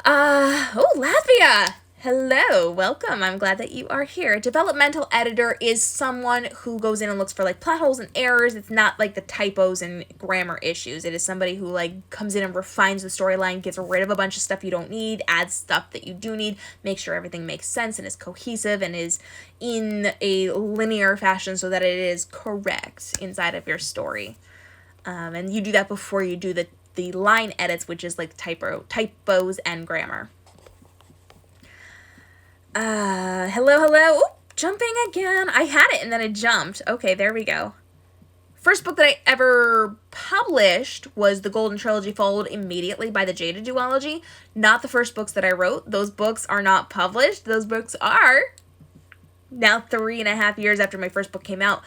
Latvia! Hello, welcome. I'm glad that you are here. A developmental editor is someone who goes in and looks for like plot holes and errors. It's not like the typos and grammar issues. It is somebody who like comes in and refines the storyline, gets rid of a bunch of stuff you don't need, adds stuff that you do need, makes sure everything makes sense and is cohesive and is in a linear fashion so that it is correct inside of your story. And you do that before you do the line edits, which is like typos and grammar. Hello. Oop, jumping again. I had it and then it jumped. Okay, there we go. First book that I ever published was the Golden Trilogy, followed immediately by the Jada duology. Not the first books that I wrote. Those books are not published. Those books are now 3.5 years after my first book came out.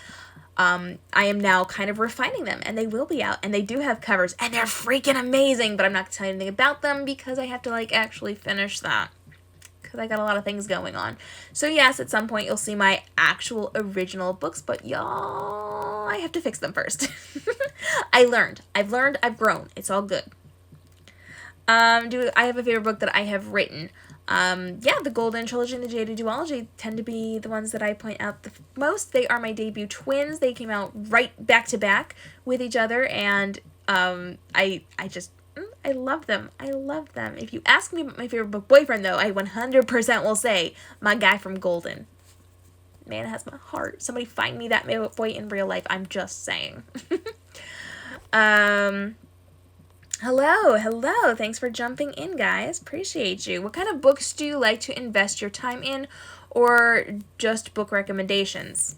I am now kind of refining them, and they will be out, and they do have covers, and they're freaking amazing, but I'm not going to tell you anything about them because I have to like actually finish that. because I got a lot of things going on. So yes, at some point you'll see my actual original books, but y'all, I have to fix them first. I've learned, I've grown. It's all good. Do I have a favorite book that I have written? Yeah, the Golden Trilogy and the Jaded Duology tend to be the ones that I point out the most. They are my debut twins. They came out right back to back with each other, and I love them. I love them. If you ask me about my favorite book boyfriend, though, I 100% will say my guy from Golden. Man has my heart. Somebody find me that boy in real life. I'm just saying. Hello. Thanks for jumping in, guys. Appreciate you. What kind of books do you like to invest your time in, or just book recommendations?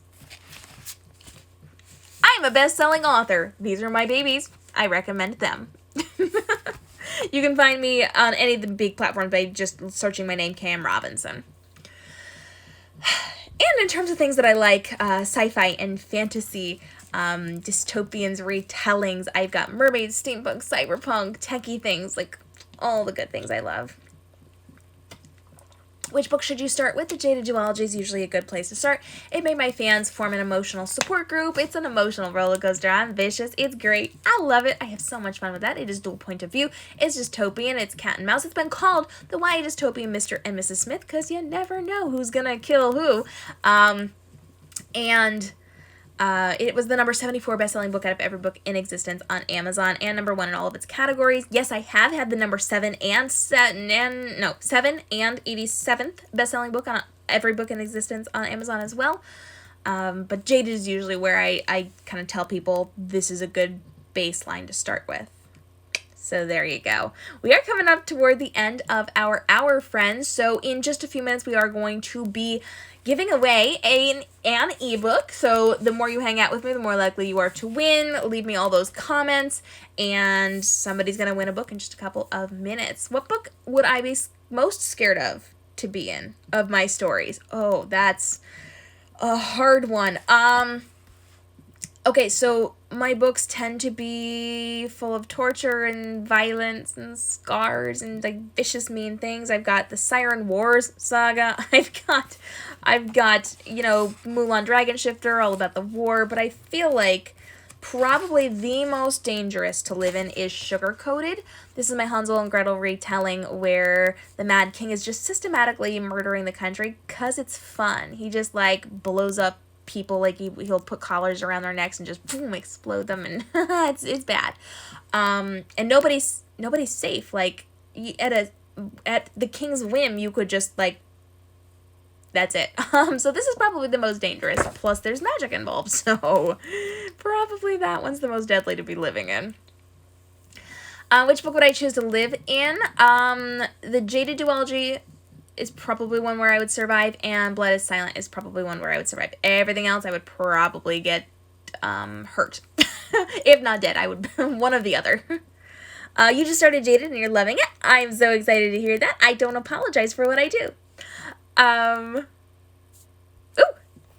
I'm a best-selling author. These are my babies. I recommend them. You can find me on any of the big platforms by just searching my name, Cam Robinson. And in terms of things that I like, sci-fi and fantasy, dystopians, retellings, I've got mermaids, steampunk, cyberpunk, techie things, like all the good things I love. Which book should you start with? The Jaded Duology is usually a good place to start. It made my fans form an emotional support group. It's an emotional roller coaster. I'm vicious. It's great. I love it. I have so much fun with that. It is dual point of view. It's dystopian. It's cat and mouse. It's been called the YA dystopian Mr. and Mrs. Smith because you never know who's gonna kill who. It was the number 74 best-selling book out of every book in existence on Amazon, and number 1 in all of its categories. Yes, I have had the number 7 and 87th best-selling book on every book in existence on Amazon as well. But Jaded is usually where I kind of tell people this is a good baseline to start with. So there you go. We are coming up toward the end of our hour, friends. So in just a few minutes, we are going to be giving away an ebook. So the more you hang out with me, the more likely you are to win. Leave me all those comments, and somebody's going to win a book in just a couple of minutes. What book would I be most scared of to be in of my stories? Oh, that's a hard one. Okay, so my books tend to be full of torture and violence and scars and like vicious, mean things. I've got the Siren Wars saga. I've got, Mulan Dragon Shifter, all about the war. But I feel like probably the most dangerous to live in is Sugar Coated. This is my Hansel and Gretel retelling where the Mad King is just systematically murdering the country because it's fun. He just blows up people, he'll put collars around their necks and just boom, explode them, and it's bad. And nobody's safe. At the king's whim, you could just that's it. So this is probably the most dangerous. Plus, there's magic involved, so probably that one's the most deadly to be living in. Which book would I choose to live in? The Jaded Duology is probably one where I would survive, and Blood is Silent is probably one where I would survive. Everything else I would probably get hurt. If not dead, I would one or the other. You just started Jaded and you're loving it. I'm so excited to hear that. I don't apologize for what I do.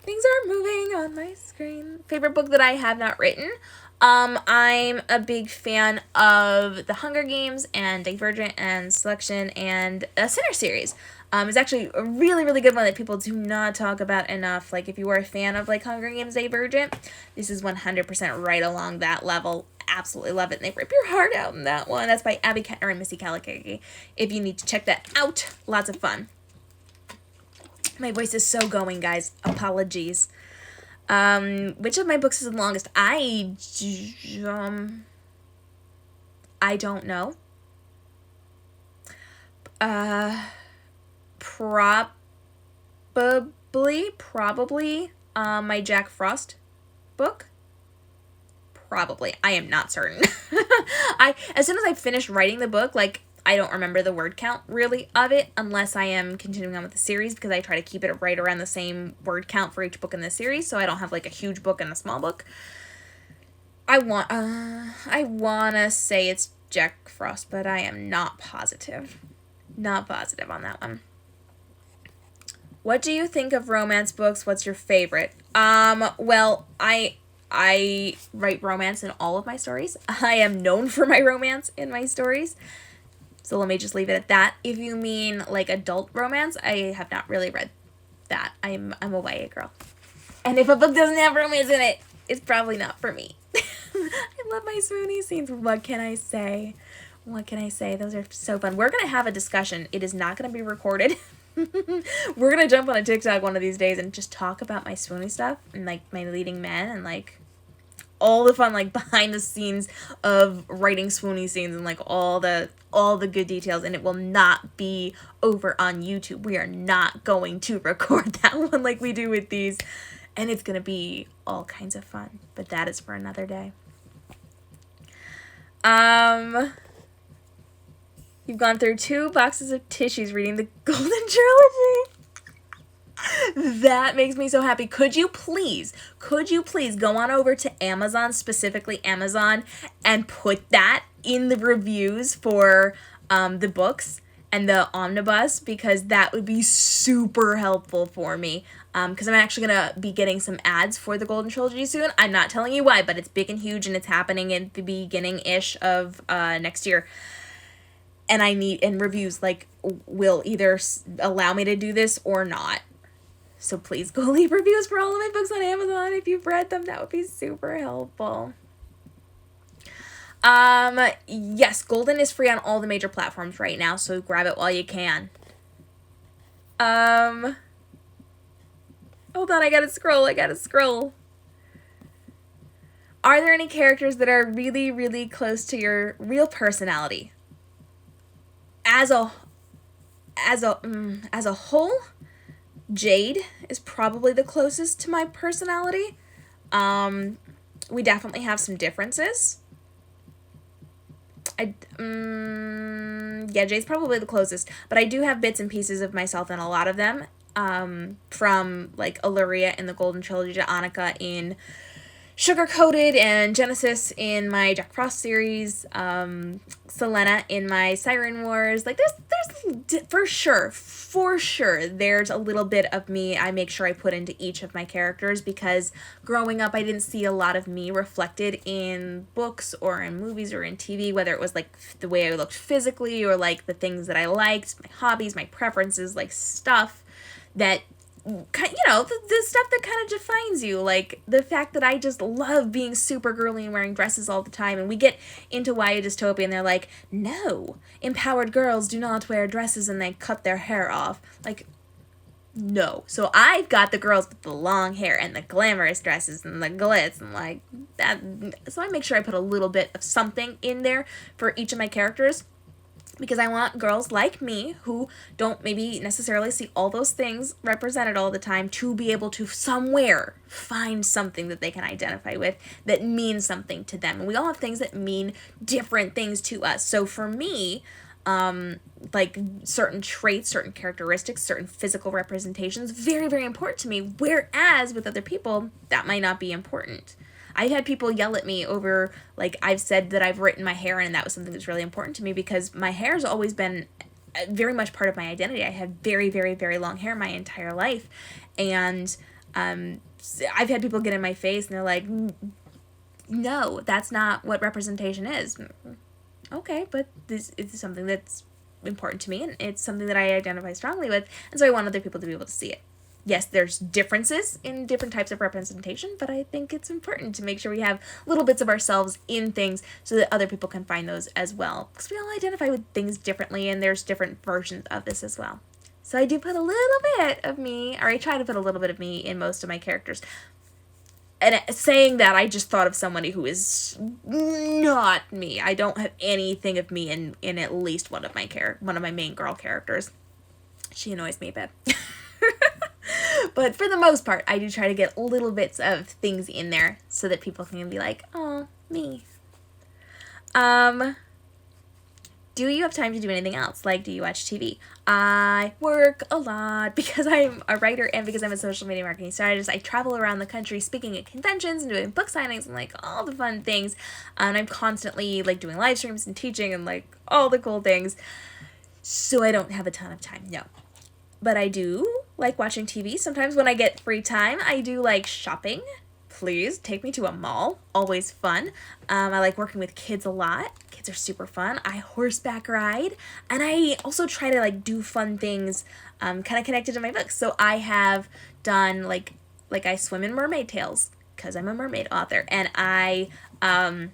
Things are moving on my screen. Favorite book that I have not written? I'm a big fan of The Hunger Games and Divergent and Selection and a Sinner series. It's actually a really, really good one that people do not talk about enough. If you are a fan of Hunger Games, Divergent, this is 100% right along that level. Absolutely love it. And they rip your heart out in that one. That's by Abby Kettner and Missy Kalikaki. If you need to check that out, lots of fun. My voice is so going, guys. Apologies. Which of my books is the longest? I don't know. Probably, my Jack Frost book. Probably. I am not certain. As soon as I finished writing the book, I don't remember the word count, really, of it, unless I am continuing on with the series, because I try to keep it right around the same word count for each book in the series, so I don't have, a huge book and a small book. I want to say it's Jack Frost, but I am not positive. Not positive on that one. What do you think of romance books? What's your favorite? Well, I write romance in all of my stories. I am known for my romance in my stories. So let me just leave it at that. If you mean like adult romance, I have not really read that. I'm a YA girl. And if a book doesn't have romance in it, it's probably not for me. I love my swoony scenes. What can I say? What can I say? Those are so fun. We're going to have a discussion. It is not going to be recorded. We're going to jump on a TikTok one of these days and just talk about my swoony stuff and like my leading men and like all the fun like behind the scenes of writing swoony scenes and like all the good details, and it will not be over on YouTube. We are not going to record that one like we do with these, and it's going to be all kinds of fun, but that is for another day. You've gone through 2 boxes of tissues reading the Golden Trilogy. That makes me so happy. Could you please go on over to Amazon, specifically Amazon, and put that in the reviews for the books and the omnibus, because that would be super helpful for me. Because I'm actually going to be getting some ads for the Golden Trilogy soon. I'm not telling you why, but it's big and huge, and it's happening at the beginning-ish of next year. And reviews like will either allow me to do this or not. So please go leave reviews for all of my books on Amazon if you've read them. That would be super helpful. Yes, Golden is free on all the major platforms right now, so grab it while you can. Hold on, I gotta scroll. Are there any characters that are really, really close to your real personality? As a whole, Jade is probably the closest to my personality. We definitely have some differences. Yeah, Jade's probably the closest, but I do have bits and pieces of myself in a lot of them. From like Illyria in the Golden Trilogy to Annika in Sugar Coated, and Genesis in my Jack Frost series, Selena in my Siren Wars. Like there's for sure there's a little bit of me I make sure I put into each of my characters, because growing up I didn't see a lot of me reflected in books or in movies or in TV, whether it was like the way I looked physically or like the things that I liked, my hobbies, my preferences, like stuff that, you know, the stuff that kind of defines you, like the fact that I just love being super girly and wearing dresses all the time. And we get into YA dystopia and they're like, no, empowered girls do not wear dresses and they cut their hair off. Like, no. So I've got the girls with the long hair and the glamorous dresses and the glitz and like that. So I make sure I put a little bit of something in there for each of my characters, because I want girls like me who don't maybe necessarily see all those things represented all the time to be able to somewhere find something that they can identify with that means something to them. And we all have things that mean different things to us. So for me, like certain traits, certain characteristics, certain physical representations, very, very important to me. Whereas with other people, that might not be important. I've had people yell at me over, like, I've said that I've written my hair in, and that was something that's really important to me, because my hair's always been very much part of my identity. I have very, very, very long hair my entire life, and I've had people get in my face, and they're like, no, that's not what representation is. Okay, but this is something that's important to me, and it's something that I identify strongly with, and so I want other people to be able to see it. Yes, there's differences in different types of representation, but I think it's important to make sure we have little bits of ourselves in things so that other people can find those as well. Because we all identify with things differently, and there's different versions of this as well. So I do put a little bit of me, or I try to put a little bit of me in most of my characters. And saying that, I just thought of somebody who is not me. I don't have anything of me in at least one of my main girl characters. She annoys me a bit. But for the most part, I do try to get little bits of things in there so that people can be like, oh, me. Do you have time to do anything else? Like, do you watch TV? I work a lot because I'm a writer and because I'm a social media marketing strategist. I travel around the country speaking at conventions and doing book signings and like all the fun things. And I'm constantly like doing live streams and teaching and like all the cool things. So I don't have a ton of time, no. But I do like watching TV. Sometimes when I get free time, I do like shopping please take me to a mall. Always fun. I like working with kids a lot. Kids are super fun. I horseback ride, and I also try to like do fun things kind of connected to my books. So I have done like I swim in mermaid tails because I'm a mermaid author, and I have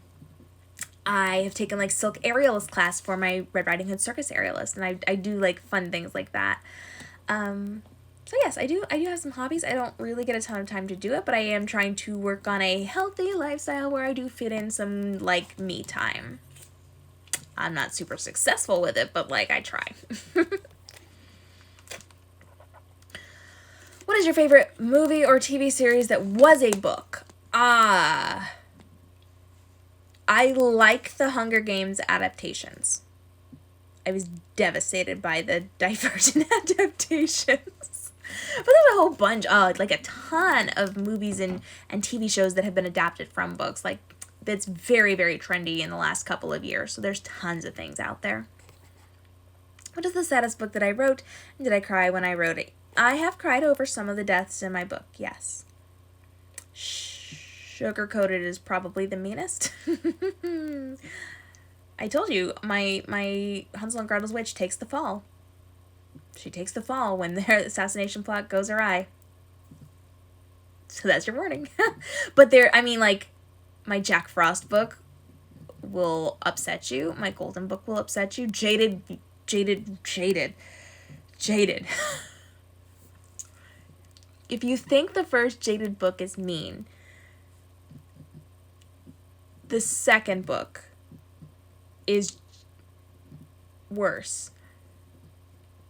taken like silk aerialist class for my Red Riding Hood circus aerialist, and I do like fun things like that. So yes, I do have some hobbies. I don't really get a ton of time to do it, but I am trying to work on a healthy lifestyle where I do fit in some like me time. I'm not super successful with it, but like I try. What is your favorite movie or TV series that was a book? I like the Hunger Games adaptations. I was devastated by the Divergent adaptations. But there's a whole bunch, like a ton of movies and TV shows that have been adapted from books. Like, that's very, very trendy in the last couple of years. So there's tons of things out there. What is the saddest book that I wrote? And did I cry when I wrote it? I have cried over some of the deaths in my book, yes. Sugar-coated is probably the meanest. I told you, my Hansel and Gretel's witch takes the fall. She takes the fall when their assassination plot goes awry. So that's your warning. But my Jack Frost book will upset you. My Golden book will upset you. Jaded. If you think the first Jaded book is mean, the second book is worse.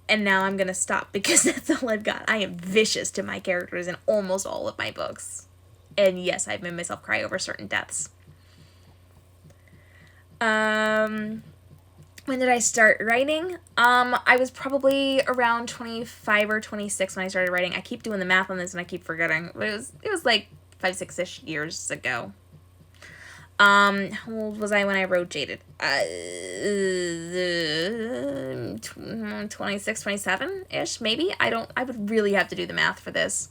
And now I'm going to stop because that's all I've got. I am vicious to my characters in almost all of my books. And yes, I've made myself cry over certain deaths. When did I start writing? I was probably around 25 or 26 when I started writing. I keep doing the math on this and I keep forgetting. But it was like 5-6-ish years ago. How old was I when I wrote Jaded? 26, 27-ish, maybe? I would really have to do the math for this.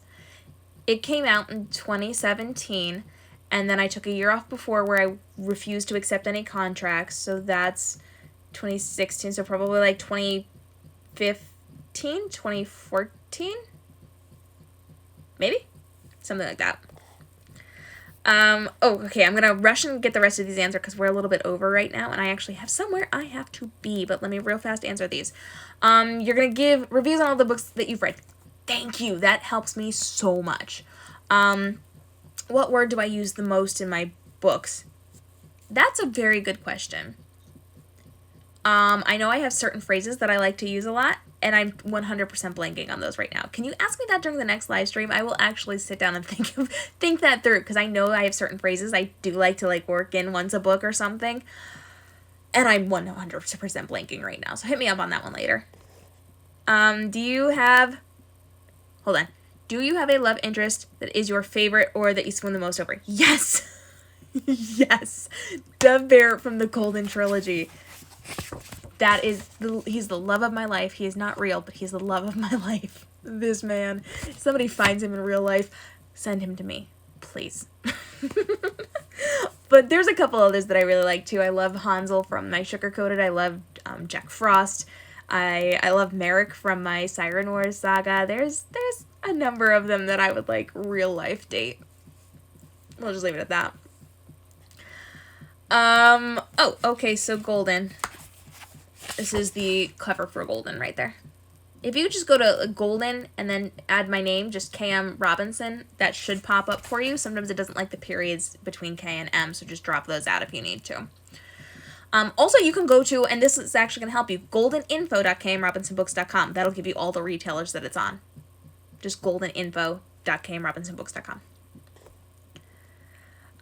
It came out in 2017, and then I took a year off before where I refused to accept any contracts, so that's 2016, so probably like 2015, 2014? Maybe? Something like that. Okay, I'm gonna rush and get the rest of these answered because we're a little bit over right now, and I actually have somewhere I have to be, but let me real fast answer these. You're gonna give reviews on all the books that you've read. Thank you, that helps me so much. What word do I use the most in my books? That's a very good question. I know I have certain phrases that I like to use a lot, and I'm 100% blanking on those right now. Can you ask me that during the next live stream? I will actually sit down and think that through, because I know I have certain phrases I do like to work in once a book or something, and I'm 100% blanking right now. So hit me up on that one later. Do you have a love interest that is your favorite or that you swoon the most over? Yes. Yes. Dove Bear from the Golden Trilogy. He's the love of my life. He is not real, but he's the love of my life. This man. If somebody finds him in real life, send him to me, please. But there's a couple others that I really like too. I love Hansel from my Sugar-Coated. I love Jack Frost. I love Merrick from my Siren Wars saga. There's a number of them that I would like real life date. We'll just leave it at that. Okay, so Golden. This is the cover for Golden right there. If you just go to Golden and then add my name, just KM Robinson, that should pop up for you. Sometimes it doesn't like the periods between K and M, so just drop those out if you need to. Also, you can go to, and this is actually going to help you, goldeninfo.kmrobinsonbooks.com. That'll give you all the retailers that it's on. Just goldeninfo.kmrobinsonbooks.com.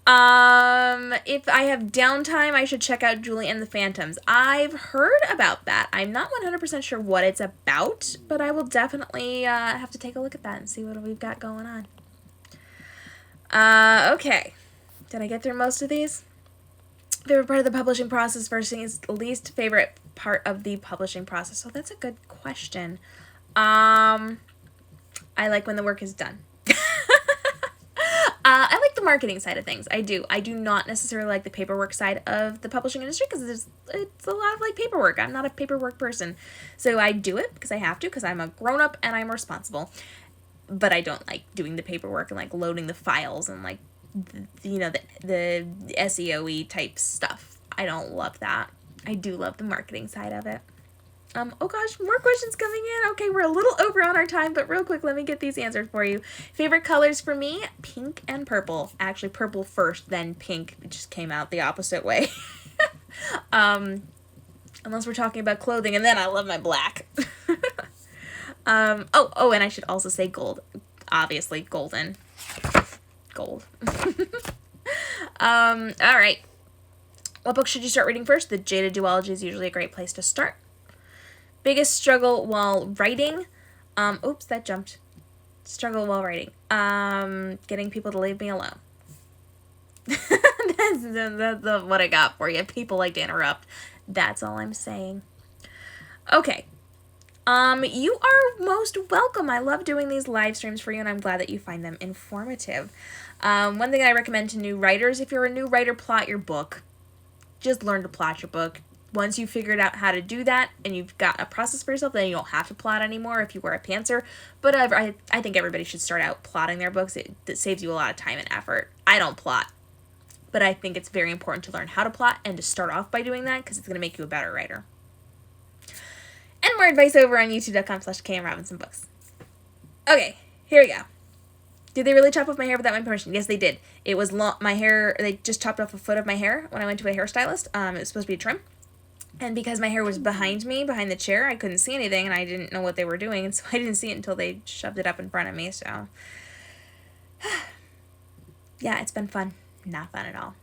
If I have downtime, I should check out Julie and the Phantoms. I've heard about that. I'm not 100% sure what it's about, but I will definitely have to take a look at that and see what we've got going on. Okay. Did I get through most of these? Favorite part of the publishing process versus least favorite part of the publishing process. So that's a good question. I like when the work is done. I like the marketing side of things. I do. I do not necessarily like the paperwork side of the publishing industry because it's a lot of like paperwork. I'm not a paperwork person. So I do it because I have to, because I'm a grown-up and I'm responsible. But I don't like doing the paperwork and like loading the files and like, the SEO-y type stuff. I don't love that. I do love the marketing side of it. Oh gosh, more questions coming in. Okay, we're a little over on our time, but real quick, let me get these answered for you. Favorite colors for me, pink and purple. Actually, purple first, then pink. It just came out the opposite way. Unless we're talking about clothing, and then I love my black. And I should also say gold. Obviously, golden. Gold. All right. What book should you start reading first? The Jada Duology is usually a great place to start. Biggest struggle while writing. Oops, that jumped. Struggle while writing. Getting people to leave me alone. That's what I got for you. People like to interrupt. That's all I'm saying. Okay. You are most welcome. I love doing these live streams for you, and I'm glad that you find them informative. One thing I recommend to new writers, if you're a new writer, plot your book. Just learn to plot your book. Once you've figured out how to do that and you've got a process for yourself, then you don't have to plot anymore if you were a pantser. But I think everybody should start out plotting their books. That saves you a lot of time and effort. I don't plot, but I think it's very important to learn how to plot and to start off by doing that because it's going to make you a better writer. And more advice over on youtube.com/KMRobinsonBooks. Okay, here we go. Did they really chop off my hair without my permission? Yes, they did. It was long. My hair, they just chopped off a foot of my hair when I went to a hairstylist. It was supposed to be a trim. And because my hair was behind me, behind the chair, I couldn't see anything, and I didn't know what they were doing, and so I didn't see it until they shoved it up in front of me, so. Yeah, it's been fun. Not fun at all.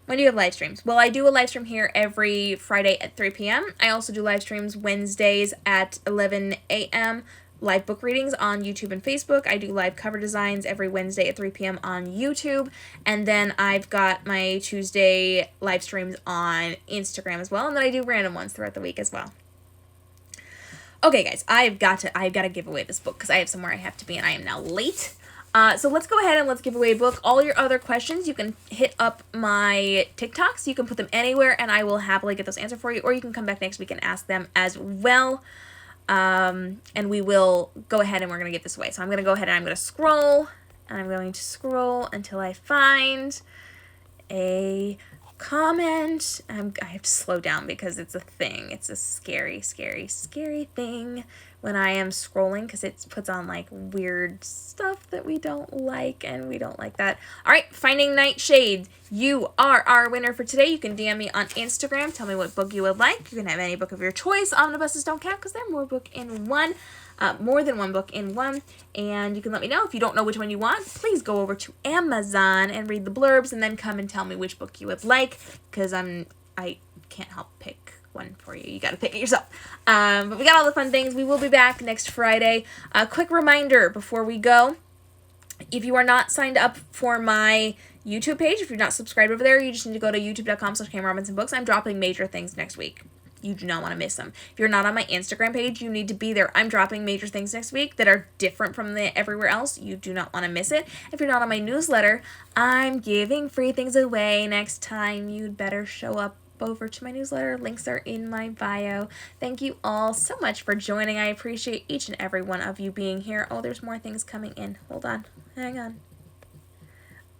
When do you have live streams? Well, I do a live stream here every Friday at 3 p.m. I also do live streams Wednesdays at 11 a.m., live book readings on YouTube and Facebook. I do live cover designs every Wednesday at 3 p.m. on YouTube. And then I've got my Tuesday live streams on Instagram as well. And then I do random ones throughout the week as well. Okay, guys, I've got to give away this book because I have somewhere I have to be and I am now late. So let's go ahead and let's give away a book. All your other questions, you can hit up my TikToks. You can put them anywhere and I will happily get those answered for you. Or you can come back next week and ask them as well. And we will go ahead and we're going to give this away. So I'm going to go ahead and I'm going to scroll. And I'm going to scroll until I find a comment. I have to slow down because it's a thing. It's a scary, scary, scary thing when I am scrolling because it puts on like weird stuff that we don't like and we don't like that. All right, Finding Nightshade. You are our winner for today. You can DM me on Instagram. Tell me what book you would like. You can have any book of your choice. Omnibuses don't count because they're more than one book in one. And you can let me know if you don't know which one you want. Please go over to Amazon and read the blurbs and then come and tell me which book you would like because I can't help pick one for you. You got to pick it yourself. But we got all the fun things. We will be back next Friday. A quick reminder before we go. If you are not signed up for my YouTube page, if you're not subscribed over there, you just need to go to youtube.com/KMRobinsonBooks. I'm dropping major things next week. You do not want to miss them. If you're not on my Instagram page, you need to be there. I'm dropping major things next week that are different from everywhere else. You do not want to miss it. If you're not on my newsletter, I'm giving free things away next time. You'd better show up over to my newsletter. Links are in my bio. Thank you all so much for joining. I appreciate each and every one of you being here. Oh, there's more things coming in. Hold on. Hang on.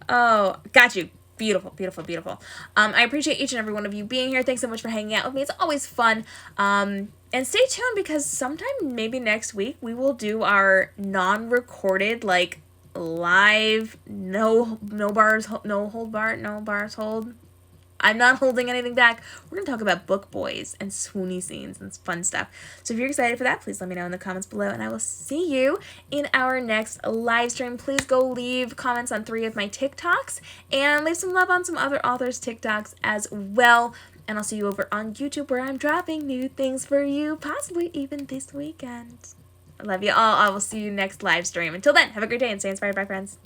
Oh, got you. Beautiful, beautiful, beautiful. I appreciate each and every one of you being here. Thanks so much for hanging out with me. It's always fun. And stay tuned because sometime maybe next week we will do our non-recorded, like live, no bars hold. I'm not holding anything back. We're going to talk about book boys and swoony scenes and fun stuff. So if you're excited for that, please let me know in the comments below, and I will see you in our next live stream. Please go leave comments on 3 of my TikToks and leave some love on some other authors' TikToks as well. And I'll see you over on YouTube where I'm dropping new things for you, possibly even this weekend. I love you all. I will see you next live stream. Until then, have a great day and stay inspired. Bye, friends.